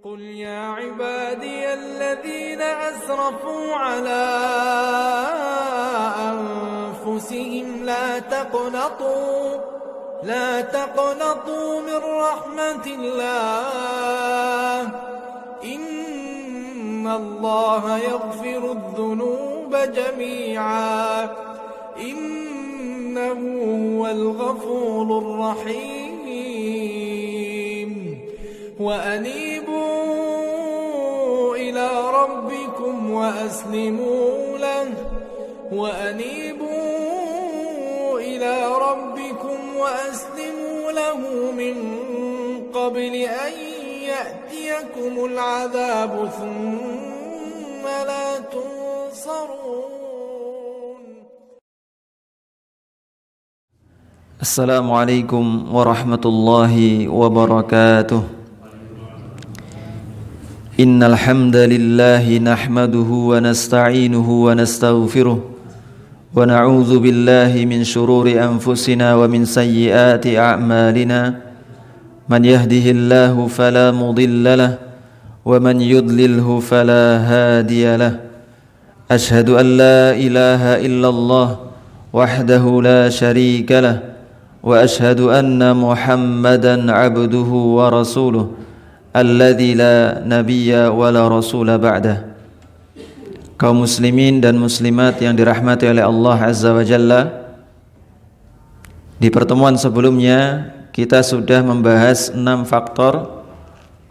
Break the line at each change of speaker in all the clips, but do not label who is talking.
قل يا عبادي الذين أسرفوا على أنفسهم لا تقنطوا من رحمة الله إن الله يغفر الذنوب جميعا إنه هو الغفور الرحيم وأنيبوا إلى ربكم وأسلموا له من قبل أن يأتيكم العذاب ثم لا تنصرون.
السلام عليكم ورحمة الله وبركاته. إن الحمد لله نحمده ونستعينه ونستغفره ونعوذ بالله من شرور أنفسنا ومن سيئات أعمالنا من يهده الله فلا مضل له ومن يضلله فلا هادي له أشهد أن لا إله إلا الله وحده لا شريك له وأشهد أن محمدا عبده ورسوله الذي لا نبي ولا رسول بعده. Kaum muslimin dan muslimat yang dirahmati oleh Allah Azza wa Jalla, di pertemuan sebelumnya kita sudah membahas 6 faktor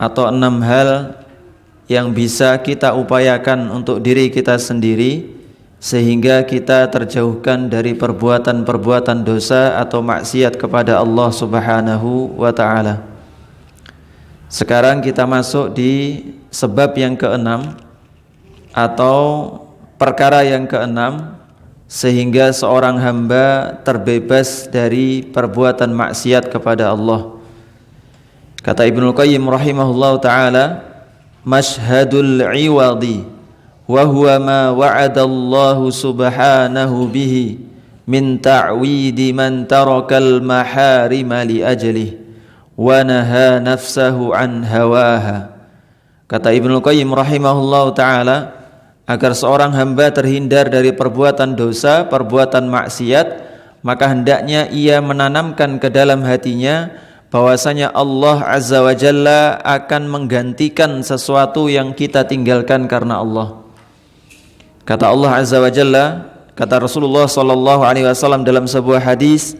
atau 6 hal yang bisa kita upayakan untuk diri kita sendiri sehingga kita terjauhkan dari perbuatan-perbuatan dosa atau maksiat kepada Allah Subhanahu wa ta'ala. Sekarang kita masuk di sebab yang keenam atau perkara yang keenam sehingga seorang hamba terbebas dari perbuatan maksiat kepada Allah. Kata Ibnu Qayyim rahimahullahu taala, mashhadul iwadi wa huwa ma wa'ada Allah subhanahu bihi min ta'widi man tarakal maharima li ajlihi wa naha nafsahu an hawaha. Kata Ibnu Qayyim rahimahullahu taala, agar seorang hamba terhindar dari perbuatan dosa, perbuatan maksiat, maka hendaknya ia menanamkan ke dalam hatinya bahwasanya Allah Azza wa Jalla akan menggantikan sesuatu yang kita tinggalkan karena Allah. Kata Allah Azza wa Jalla, kata Rasulullah sallallahu alaihi wasallam dalam sebuah hadis,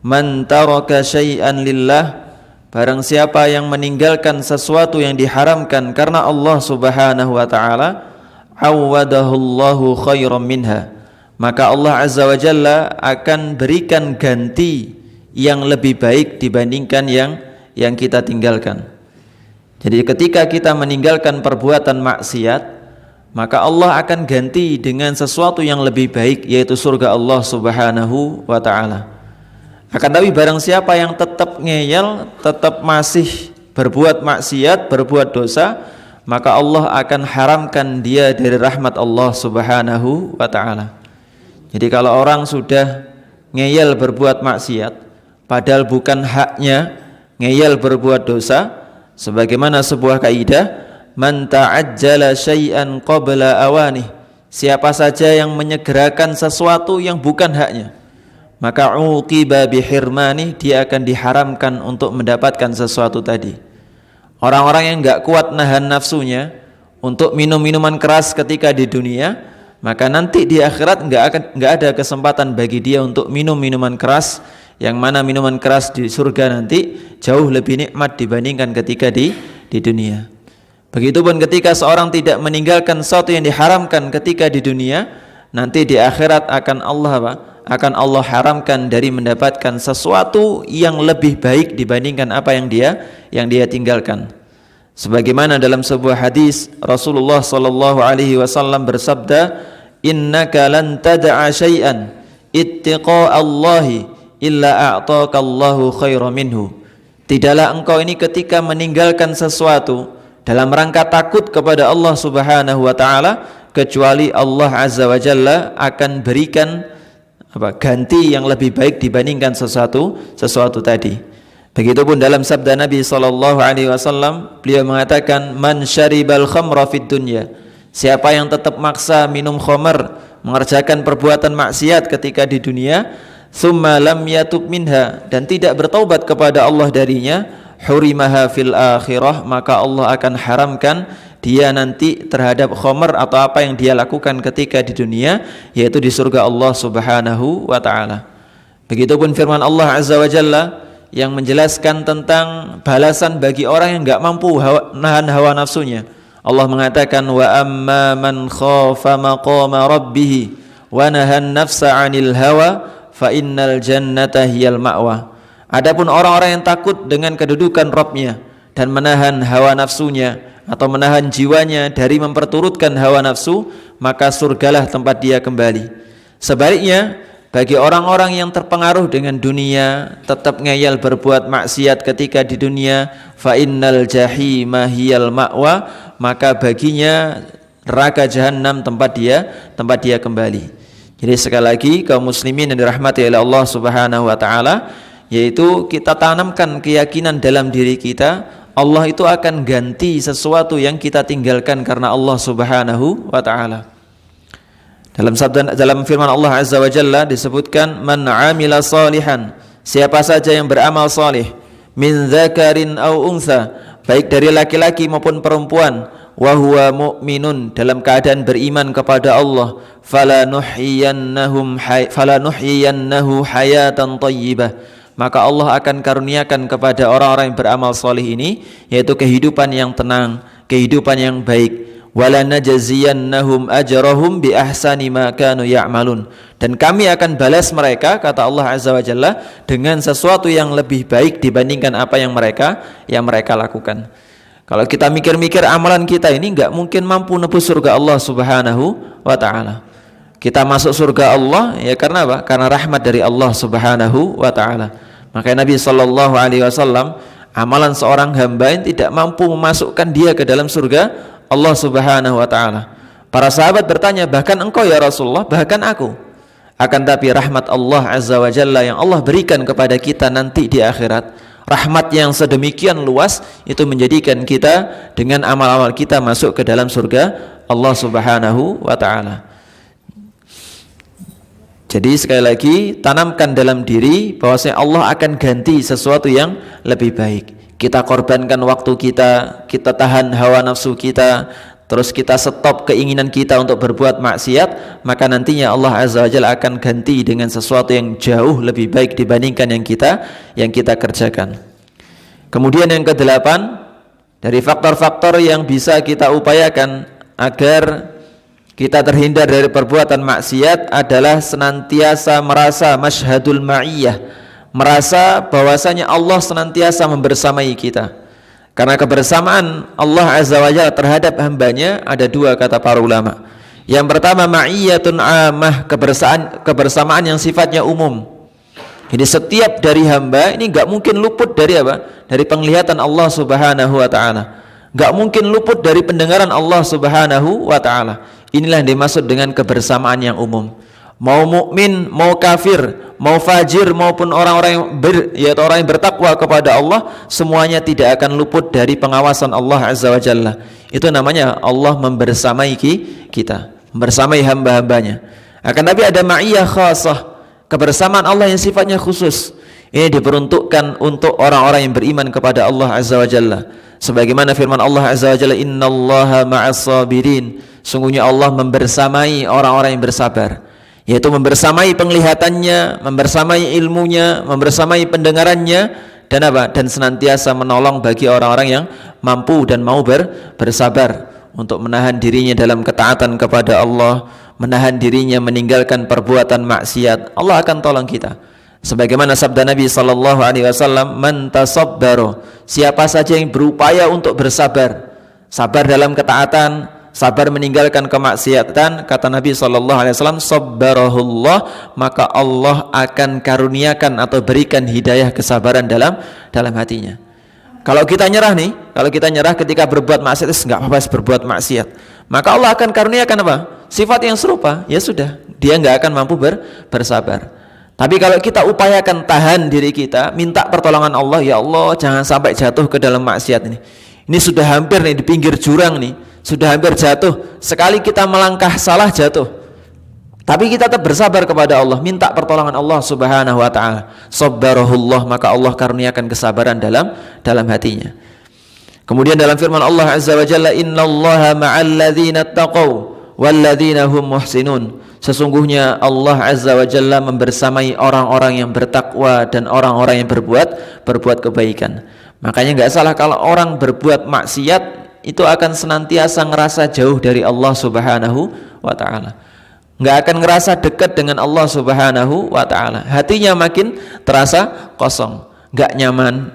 man taraka syai'an lillah, barang siapa yang meninggalkan sesuatu yang diharamkan karena Allah Subhanahu wa taala, awwadahullahu khairan minha, maka Allah Azza wa Jalla akan berikan ganti yang lebih baik dibandingkan yang kita tinggalkan. Jadi ketika kita meninggalkan perbuatan maksiat, maka Allah akan ganti dengan sesuatu yang lebih baik, yaitu surga Allah Subhanahu wa ta'ala. Akan tapi barang siapa yang tetap ngeyel, tetap masih berbuat maksiat, berbuat dosa, maka Allah akan haramkan dia dari rahmat Allah Subhanahu wa ta'ala. Jadi kalau orang sudah ngeyel berbuat maksiat, padahal bukan haknya ngeyel berbuat dosa, sebagaimana sebuah kaidah, man ta'ajjala syai'an qabla awanih, siapa saja yang menyegerakan sesuatu yang bukan haknya, maka uqiba bihirmanih, dia akan diharamkan untuk mendapatkan sesuatu tadi. Orang-orang yang enggak kuat nahan nafsunya untuk minum minuman keras ketika di dunia, maka nanti di akhirat enggak ada kesempatan bagi dia untuk minum minuman keras, yang mana minuman keras di surga nanti jauh lebih nikmat dibandingkan ketika di dunia. Begitupun ketika seorang tidak meninggalkan sesuatu yang diharamkan ketika di dunia, nanti di akhirat akan Allah haramkan dari mendapatkan sesuatu yang lebih baik dibandingkan apa yang dia tinggalkan. Sebagaimana dalam sebuah hadis Rasulullah sallallahu alaihi wasallam bersabda, innaka lan tad'a syai'an ittiqa Allahi illa a'taka Allahu khairan minhu. Tidaklah engkau ini ketika meninggalkan sesuatu dalam rangka takut kepada Allah Subhanahu wa taala, kecuali Allah Azza wa Jalla akan berikan ganti yang lebih baik dibandingkan sesuatu tadi. Begitupun dalam sabda Nabi SAW, beliau mengatakan, man syaribal khamra fid dunya, siapa yang tetap maksa minum khamar, mengerjakan perbuatan maksiat ketika di dunia, thumma lam yatub minha, dan tidak bertaubat kepada Allah darinya, hurimaha fil akhirah, maka Allah akan haramkan dia nanti terhadap khamar atau apa yang dia lakukan ketika di dunia, yaitu di surga Allah Subhanahu wa taala. Begitupun firman Allah Azza wa Jalla yang menjelaskan tentang balasan bagi orang yang enggak mampu nahan hawa nafsunya. Allah mengatakan, wa amma man khafa maqama rabbih wa nahan nafsa 'anil hawa fa innal jannata hiyal ma'wa. Adapun orang-orang yang takut dengan kedudukan Rabbnya dan menahan hawa nafsunya atau menahan jiwanya dari memperturutkan hawa nafsu, maka surgalah tempat dia kembali. Sebaliknya, bagi orang-orang yang terpengaruh dengan dunia, tetap ngeyel berbuat maksiat ketika di dunia, fa innal jahima hiyal ma'wa, maka baginya neraka jahanam tempat dia kembali. Jadi sekali lagi kaum muslimin yang dirahmati oleh Allah Subhanahu wa taala, yaitu kita tanamkan keyakinan dalam diri kita, Allah itu akan ganti sesuatu yang kita tinggalkan karena Allah Subhanahu wa taala. Dalam firman Allah Azza wa Jalla disebutkan, man 'amila salihan, siapa saja yang beramal salih, min dzakarin au untha, baik dari laki-laki maupun perempuan, wa huwa mu'minun, dalam keadaan beriman kepada Allah, falanuhyiyannahu hayatan thayyibah, maka Allah akan karuniakan kepada orang-orang yang beramal salih ini, yaitu kehidupan yang tenang, kehidupan yang baik. Wala najziyannahum ajrahum bi ahsani ma kanu ya'malun, dan kami akan balas mereka, kata Allah Azza wa Jalla, dengan sesuatu yang lebih baik dibandingkan apa yang mereka lakukan. Kalau kita mikir-mikir amalan kita ini enggak mungkin mampu nebus surga Allah Subhanahu wa taala. Kita masuk surga Allah ya karena apa? Karena rahmat dari Allah Subhanahu wa taala. Makanya Nabi sallallahu alaihi wasallam, amalan seorang hamba yang tidak mampu memasukkan dia ke dalam surga Allah Subhanahu wa taala. Para sahabat bertanya, bahkan engkau ya Rasulullah, bahkan aku. Akan tapi rahmat Allah Azza wa Jalla yang Allah berikan kepada kita nanti di akhirat, rahmat yang sedemikian luas, itu menjadikan kita dengan amal-amal kita masuk ke dalam surga Allah Subhanahu wa taala. Jadi sekali lagi, tanamkan dalam diri bahwasanya Allah akan ganti sesuatu yang lebih baik. Kita korbankan waktu kita tahan hawa nafsu kita, terus kita stop keinginan kita untuk berbuat maksiat, maka nantinya Allah Azza wa Jalla akan ganti dengan sesuatu yang jauh lebih baik dibandingkan yang kita kerjakan. Kemudian yang kedelapan, dari faktor-faktor yang bisa kita upayakan agar kita terhindar dari perbuatan maksiat adalah senantiasa merasa masyhadul ma'iyah, merasa bahwasanya Allah senantiasa membersamai kita. Karena kebersamaan Allah Azza wa Jalla terhadap hambanya ada dua, kata para ulama. Yang pertama, ma'iyyatun amah, kebersamaan yang sifatnya umum. Jadi setiap dari hamba ini enggak mungkin luput dari apa? Dari penglihatan Allah Subhanahu wa taala. Enggak mungkin luput dari pendengaran Allah Subhanahu wa taala. Inilah yang dimaksud dengan kebersamaan yang umum. Mau mukmin, mau kafir, mau fajir maupun orang-orang yang bertakwa kepada Allah, semuanya tidak akan luput dari pengawasan Allah Azza wa Jalla. Itu namanya Allah membersamai kita, membersamai hamba-hambanya. Akan tapi ada ma'iyah khasah, kebersamaan Allah yang sifatnya khusus. Ini diperuntukkan untuk orang-orang yang beriman kepada Allah Azza wa Jalla. Sebagaimana firman Allah Azza wa Jalla, innallaha ma'as sabirin, sungguhnya Allah membersamai orang-orang yang bersabar. Yaitu membersamai penglihatannya, membersamai ilmunya, membersamai pendengarannya, dan apa? Dan senantiasa menolong bagi orang-orang yang mampu dan mau bersabar untuk menahan dirinya dalam ketaatan kepada Allah, menahan dirinya meninggalkan perbuatan maksiat. Allah akan tolong kita. Sebagaimana sabda Nabi sallallahu alaihi wasallam, man tasabbara, siapa saja yang berupaya untuk bersabar, sabar dalam ketaatan, sabar meninggalkan kemaksiatan, kata Nabi SAW, sabbarahullah, maka Allah akan karuniakan atau berikan hidayah kesabaran dalam hatinya. Kalau kita nyerah ketika berbuat maksiat, enggak apa-apa berbuat maksiat, maka Allah akan karuniakan apa? Sifat yang serupa, ya sudah, dia enggak akan mampu bersabar. Tapi kalau kita upayakan tahan diri kita, minta pertolongan Allah, ya Allah jangan sampai jatuh ke dalam maksiat ini. Ini sudah hampir nih di pinggir jurang nih, sudah hampir jatuh. Sekali kita melangkah salah jatuh. Tapi kita tetap bersabar kepada Allah, minta pertolongan Allah Subhanahu wa taala. Sabbarahullah, maka Allah karuniakan kesabaran dalam hatinya. Kemudian dalam firman Allah Azza wa Jalla, innallaha ma'al ladzina taqaw wal ladzina hum muhsinun. Sesungguhnya Allah Azza wa Jalla membersamai orang-orang yang bertakwa dan orang-orang yang berbuat kebaikan. Makanya nggak salah kalau orang berbuat maksiat itu akan senantiasa ngerasa jauh dari Allah Subhanahu wa taala. Nggak akan ngerasa dekat dengan Allah Subhanahu wa taala. Hatinya makin terasa kosong, nggak nyaman,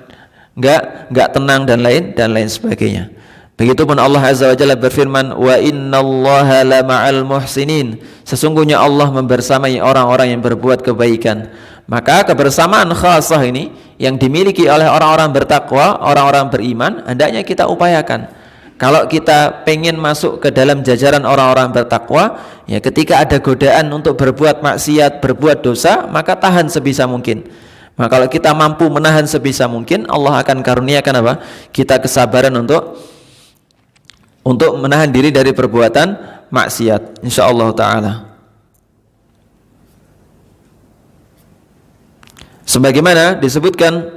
nggak tenang dan lain sebagainya. Begitupun Allah Azza wa Jalla berfirman, wa innallaha lama'al muhsinin. Sesungguhnya Allah membersamai orang-orang yang berbuat kebaikan. Maka kebersamaan khasah ini yang dimiliki oleh orang-orang bertakwa, orang-orang beriman, hendaknya kita upayakan. Kalau kita pengen masuk ke dalam jajaran orang-orang bertakwa, ya ketika ada godaan untuk berbuat maksiat, berbuat dosa, maka tahan sebisa mungkin. Maka kalau kita mampu menahan sebisa mungkin, Allah akan karuniakan apa? Kita kesabaran untuk menahan diri dari perbuatan maksiat, insyaallah taala. Sebagaimana disebutkan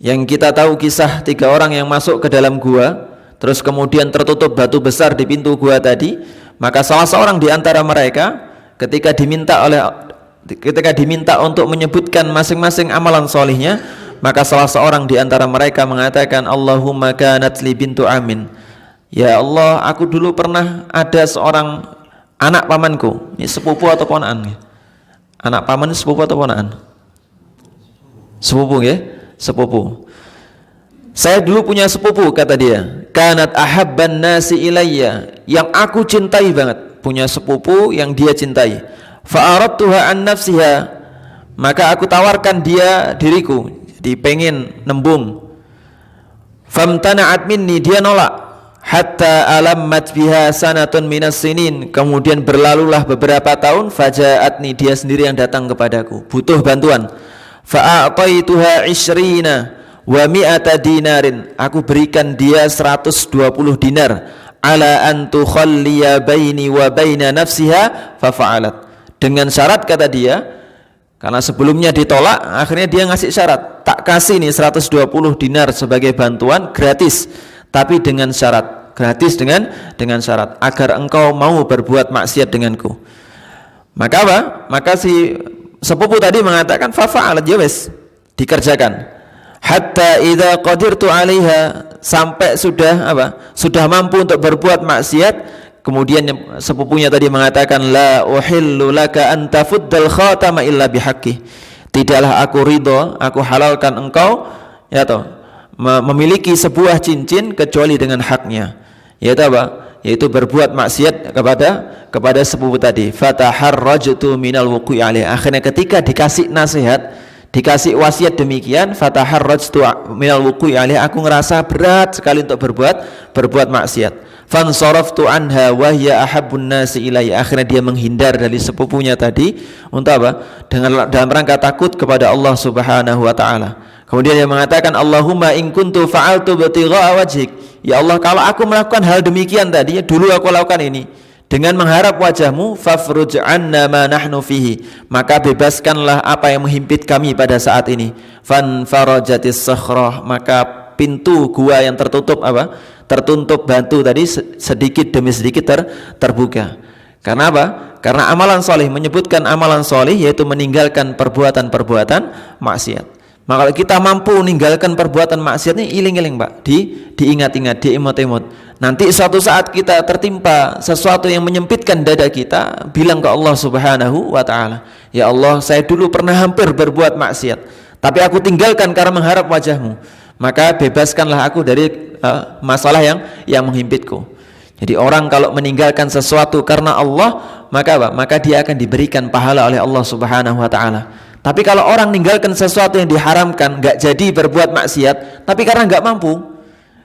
yang kita tahu kisah 3 orang yang masuk ke dalam gua, terus kemudian tertutup batu besar di pintu gua tadi, maka salah seorang di antara mereka ketika diminta untuk menyebutkan masing-masing amalan solihnya, maka salah seorang di antara mereka mengatakan, Allahumma kanat li bintu amin. Ya Allah, aku dulu pernah ada seorang anak pamanku. Ini sepupu atau ponakan? Anak paman ini sepupu atau ponakan? Sepupu ya? Sepupu. Saya dulu punya sepupu, kata dia. Kanat ahabban nasi ilayya, yang aku cintai banget. Punya sepupu yang dia cintai. Fa'aradtuha an nafsiha, maka aku tawarkan dia diriku. Jadi pengen nembung. Famtana'at minni, dia nolak. Hatta alammat biha sanatun minas sinin, kemudian berlalulah beberapa tahun, fajaatni, dia sendiri yang datang kepadaku, butuh bantuan. Fa'ataituha 20 wa mi'ata dinarin, aku berikan dia 120 dinar. Ala an tukhalliya baini wa baina nafsiha fafa'alat, dengan syarat, kata dia, karena sebelumnya ditolak, akhirnya dia ngasih syarat, tak kasih nih 120 dinar sebagai bantuan gratis, tapi dengan syarat, gratis dengan syarat, agar engkau mau berbuat maksiat denganku. Maka apa? Maka si sepupu tadi mengatakan fafa'alat, ya wes, dikerjakan. Hatta idza qadirtu 'alaiha, sampai sudah mampu untuk berbuat maksiat. Kemudian sepupunya tadi mengatakan, la uhillu laka an tafuddal khatama illa bihaqqi, tidaklah aku ridho, aku halalkan engkau ya toh memiliki sebuah cincin kecuali dengan haknya, yaitu apa? Yaitu berbuat maksiat kepada sepupu tadi. Fataharrajtu minal wuqu'i alaih, akhirnya ketika dikasih nasihat, dikasih wasiat demikian, fataharrajtu minal wuqu'i alaih, aku ngerasa berat sekali untuk berbuat maksiat. Fansaraftu anha wa hiya ahabbun nasi ilayya, akhirnya dia menghindar dari sepupunya tadi untuk apa? Dalam rangka takut kepada Allah Subhanahu wa taala. Kemudian dia mengatakan, Allahumma in kuntu fa'altu batigha'a wajhik, ya Allah, kalau aku melakukan hal demikian tadi, ya dulu aku lakukan ini dengan mengharap wajahmu, fafruj 'anna ma nahnu fihi, maka bebaskanlah apa yang menghimpit kami pada saat ini. Fanfarajatis sakhrah, maka pintu gua yang tertutup tertutup batu tadi sedikit demi sedikit terbuka. Karena apa? Karena amalan soleh, menyebutkan amalan soleh yaitu meninggalkan perbuatan-perbuatan maksiat. Maka kalau kita mampu meninggalkan perbuatan maksiat ini, iling-iling Pak, diingat-ingat, diimut-imut. Nanti suatu saat kita tertimpa sesuatu yang menyempitkan dada kita, bilang ke Allah Subhanahu wa taala, ya Allah, saya dulu pernah hampir berbuat maksiat, tapi aku tinggalkan karena mengharap wajahmu. Maka bebaskanlah aku dari masalah yang menghimpitku. Jadi orang kalau meninggalkan sesuatu karena Allah, maka apa? Maka dia akan diberikan pahala oleh Allah Subhanahu wa taala. Tapi kalau orang meninggalkan sesuatu yang diharamkan, nggak jadi berbuat maksiat, tapi karena nggak mampu,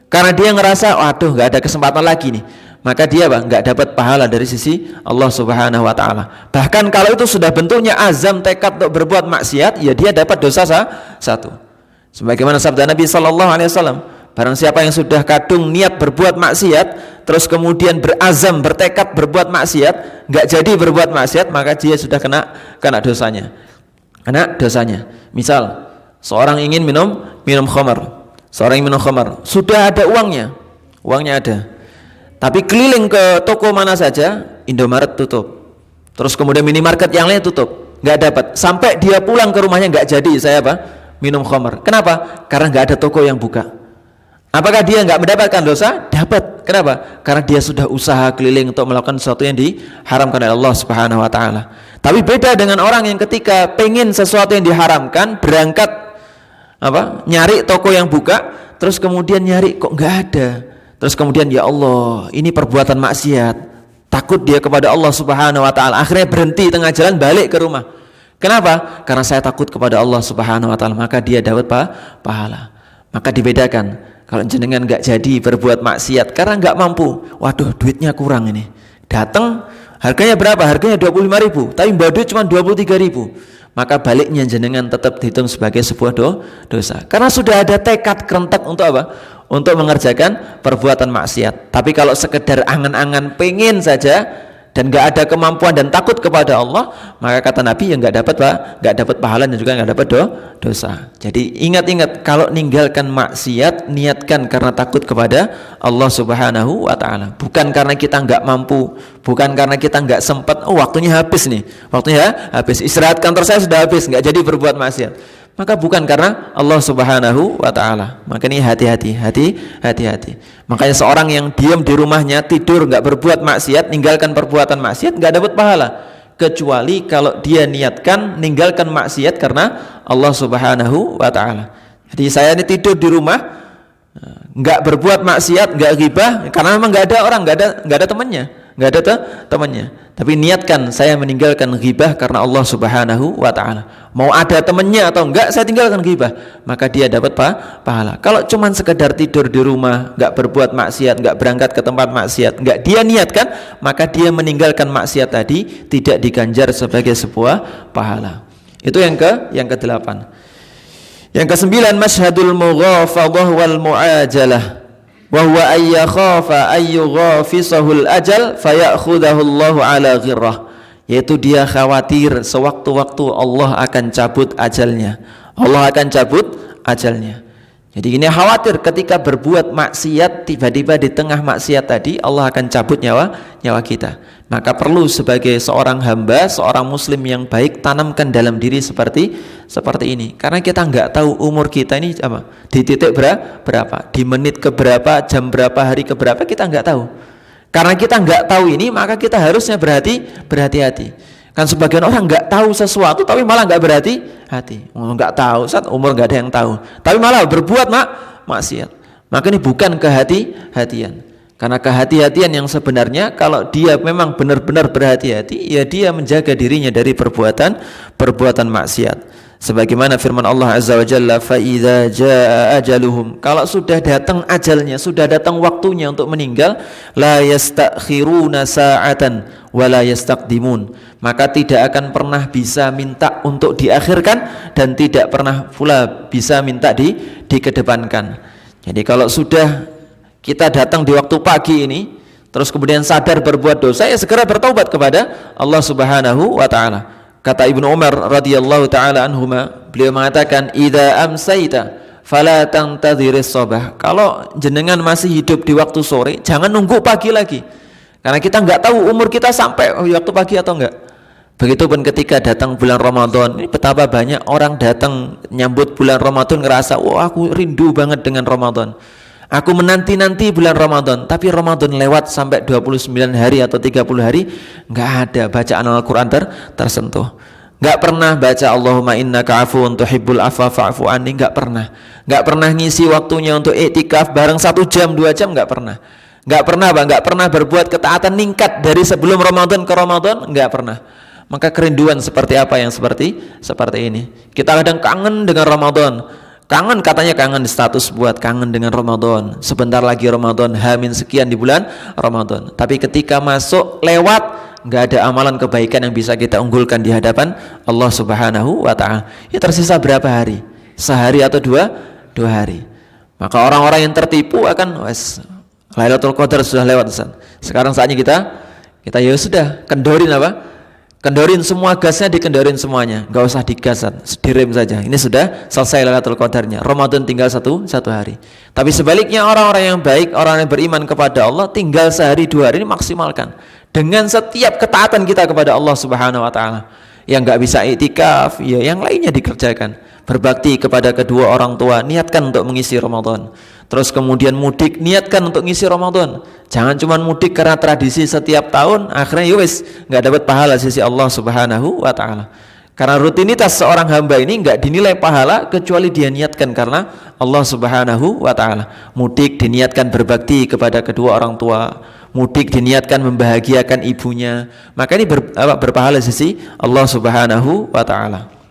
karena dia ngerasa, waduh, nggak ada kesempatan lagi nih, maka dia nggak dapat pahala dari sisi Allah Subhanahu wa taala. Bahkan kalau itu sudah bentuknya azam, tekad untuk berbuat maksiat, ya dia dapat dosa satu. Sebagaimana sabda Nabi sallallahu alaihi wasallam, barang siapa yang sudah kadung niat berbuat maksiat, terus kemudian berazam, bertekad berbuat maksiat, nggak jadi berbuat maksiat, maka dia sudah kena dosanya. Kena dosanya. Misal seorang ingin minum khamar. Seorang yang minum khamar, sudah ada uangnya ada. Tapi keliling ke toko mana saja, Indomaret tutup. Terus kemudian minimarket yang lain tutup, nggak dapat. Sampai dia pulang ke rumahnya nggak jadi minum khamar. Kenapa? Karena nggak ada toko yang buka. Apakah dia nggak mendapatkan dosa? Dapat. Kenapa? Karena dia sudah usaha keliling untuk melakukan sesuatu yang diharamkan oleh Allah Subhanahu wa taala. Tapi beda dengan orang yang ketika pengen sesuatu yang diharamkan, berangkat nyari toko yang buka, terus kemudian nyari kok nggak ada. Terus kemudian ya Allah, ini perbuatan maksiat. Takut dia kepada Allah Subhanahu wa taala. Akhirnya berhenti tengah jalan, balik ke rumah. Kenapa? Karena saya takut kepada Allah Subhanahu wa taala, maka dia dapat pahala. Maka dibedakan. Kalau jenengan nggak jadi berbuat maksiat karena nggak mampu, waduh duitnya kurang ini. Datang, harganya berapa? Harganya 25.000, tapi bawa duit cuma 23.000. Maka baliknya jenengan tetap dihitung sebagai sebuah dosa. Karena sudah ada tekad kerentak untuk apa? Untuk mengerjakan perbuatan maksiat. Tapi kalau sekedar angan-angan pengen saja dan nggak ada kemampuan dan takut kepada Allah, maka kata Nabi yang nggak dapat pahala dan juga nggak dapat dosa. Jadi ingat-ingat, kalau ninggalkan maksiat, niatkan karena takut kepada Allah Subhanahu wa taala, bukan karena kita nggak mampu, bukan karena kita nggak sempat. Oh, waktunya habis nih, waktunya habis, istirahat kantor saya sudah habis, nggak jadi berbuat maksiat. Maka bukan karena Allah Subhanahu wa ta'ala. Maka ini hati-hati. Makanya seorang yang diam di rumahnya, tidur, nggak berbuat maksiat, ninggalkan perbuatan maksiat, nggak dapat pahala. Kecuali kalau dia niatkan ninggalkan maksiat karena Allah Subhanahu wa ta'ala. Jadi saya ini tidur di rumah, nggak berbuat maksiat, nggak ghibah, karena memang nggak ada orang, nggak ada temannya. Tapi niatkan saya meninggalkan ghibah karena Allah Subhanahu wa ta'ala. Mau ada temannya atau enggak, saya tinggalkan ghibah, maka dia dapat pahala. Kalau cuman sekedar tidur di rumah, enggak berbuat maksiat, enggak berangkat ke tempat maksiat, enggak dia niatkan, maka dia meninggalkan maksiat tadi tidak diganjar sebagai sebuah pahala. Itu yang ke-8. Yang ke-9, masyhadul mughafadah wal mu'ajalah. Wa huwa ay yakhafa ay yughafisahul ajal fayakhudhahu Allah ala ghirrah, yaitu dia khawatir sewaktu-waktu Allah akan cabut ajalnya. Jadi ini khawatir ketika berbuat maksiat, tiba-tiba di tengah maksiat tadi Allah akan cabut nyawa kita. Maka perlu sebagai seorang hamba, seorang muslim yang baik, tanamkan dalam diri seperti ini. Karena kita nggak tahu umur kita ini di titik berapa, di menit keberapa, jam berapa, hari keberapa, kita nggak tahu. Karena kita nggak tahu ini, maka kita harusnya berhati-hati. Kan sebagian orang nggak tahu sesuatu tapi malah nggak berhati-hati. Nggak tahu, saat umur nggak ada yang tahu, tapi malah berbuat maksiat. Maka ini bukan kehati-hatian. Karena kehati-hatian yang sebenarnya, kalau dia memang benar-benar berhati-hati, ya dia menjaga dirinya dari perbuatan maksiat. Sebagaimana firman Allah Azza wa Jalla, fa idza jaa ajaluhum, kalau sudah datang ajalnya, sudah datang waktunya untuk meninggal, la yastakhiruna sa'atan wa la yastaqdimun, maka tidak akan pernah bisa minta untuk diakhirkan dan tidak pernah pula bisa minta dikedepankan. Jadi kalau sudah kita datang di waktu pagi ini, terus kemudian sadar berbuat dosa, ya segera bertaubat kepada Allah Subhanahu wa ta'ala. Kata Ibnu Umar radhiyallahu ta'ala anhuma, beliau mengatakan, idza amsayta fala tantadhiris sabah. Kalau jenengan masih hidup di waktu sore, jangan nunggu pagi lagi. Karena kita nggak tahu umur kita sampai waktu pagi atau enggak. Begitupun ketika datang bulan Ramadan, ini betapa banyak orang datang nyambut bulan Ramadan ngerasa, wah aku rindu banget dengan Ramadan. Aku menanti-nanti bulan Ramadan, tapi Ramadan lewat sampai 29 hari atau 30 hari, nggak ada bacaan Al-Quran tersentuh. Nggak pernah baca Allahumma innaka afuwun tuhibbul afwa fa'fu anni, nggak pernah ngisi waktunya untuk iktikaf bareng 1 jam 2 jam, nggak pernah berbuat ketaatan ningkat dari sebelum Ramadan ke Ramadan, nggak pernah. Maka kerinduan seperti apa yang seperti ini. Kita kadang kangen dengan Ramadan, Kangen, katanya kangen, status buat kangen dengan Ramadan. Sebentar lagi Ramadan, H- sekian di bulan Ramadan. Tapi ketika masuk lewat, nggak ada amalan kebaikan yang bisa kita unggulkan di hadapan Allah Subhanahu wa Ta'ala. Ya tersisa berapa hari? Sehari atau dua hari. Maka orang-orang yang tertipu akan, wes, Lailatul Qadar sudah lewat. Sekarang saatnya kita ya sudah kendorin apa? Kendorin semua gasnya, dikendorin semuanya, nggak usah digas, direm saja. Ini sudah selesai Lailatul Qadarnya. Ramadan tinggal satu hari. Tapi sebaliknya orang-orang yang baik, orang yang beriman kepada Allah, tinggal sehari 2 hari ini maksimalkan dengan setiap ketaatan kita kepada Allah Subhanahu Wa Taala. Yang nggak bisa iktikaf, ya yang lainnya dikerjakan. Berbakti kepada kedua orang tua, niatkan untuk mengisi Ramadan. Terus kemudian mudik, niatkan untuk ngisi Ramadan. Jangan cuma mudik karena tradisi setiap tahun, akhirnya yowes nggak dapat pahala sisi Allah Subhanahu wa Ta'ala. Karena rutinitas seorang hamba ini nggak dinilai pahala kecuali dia niatkan karena Allah Subhanahu wa Ta'ala. Mudik diniatkan berbakti kepada kedua orang tua, mudik diniatkan membahagiakan ibunya, maka ini berpahala sisi Allah Subhanahu wa Ta'ala.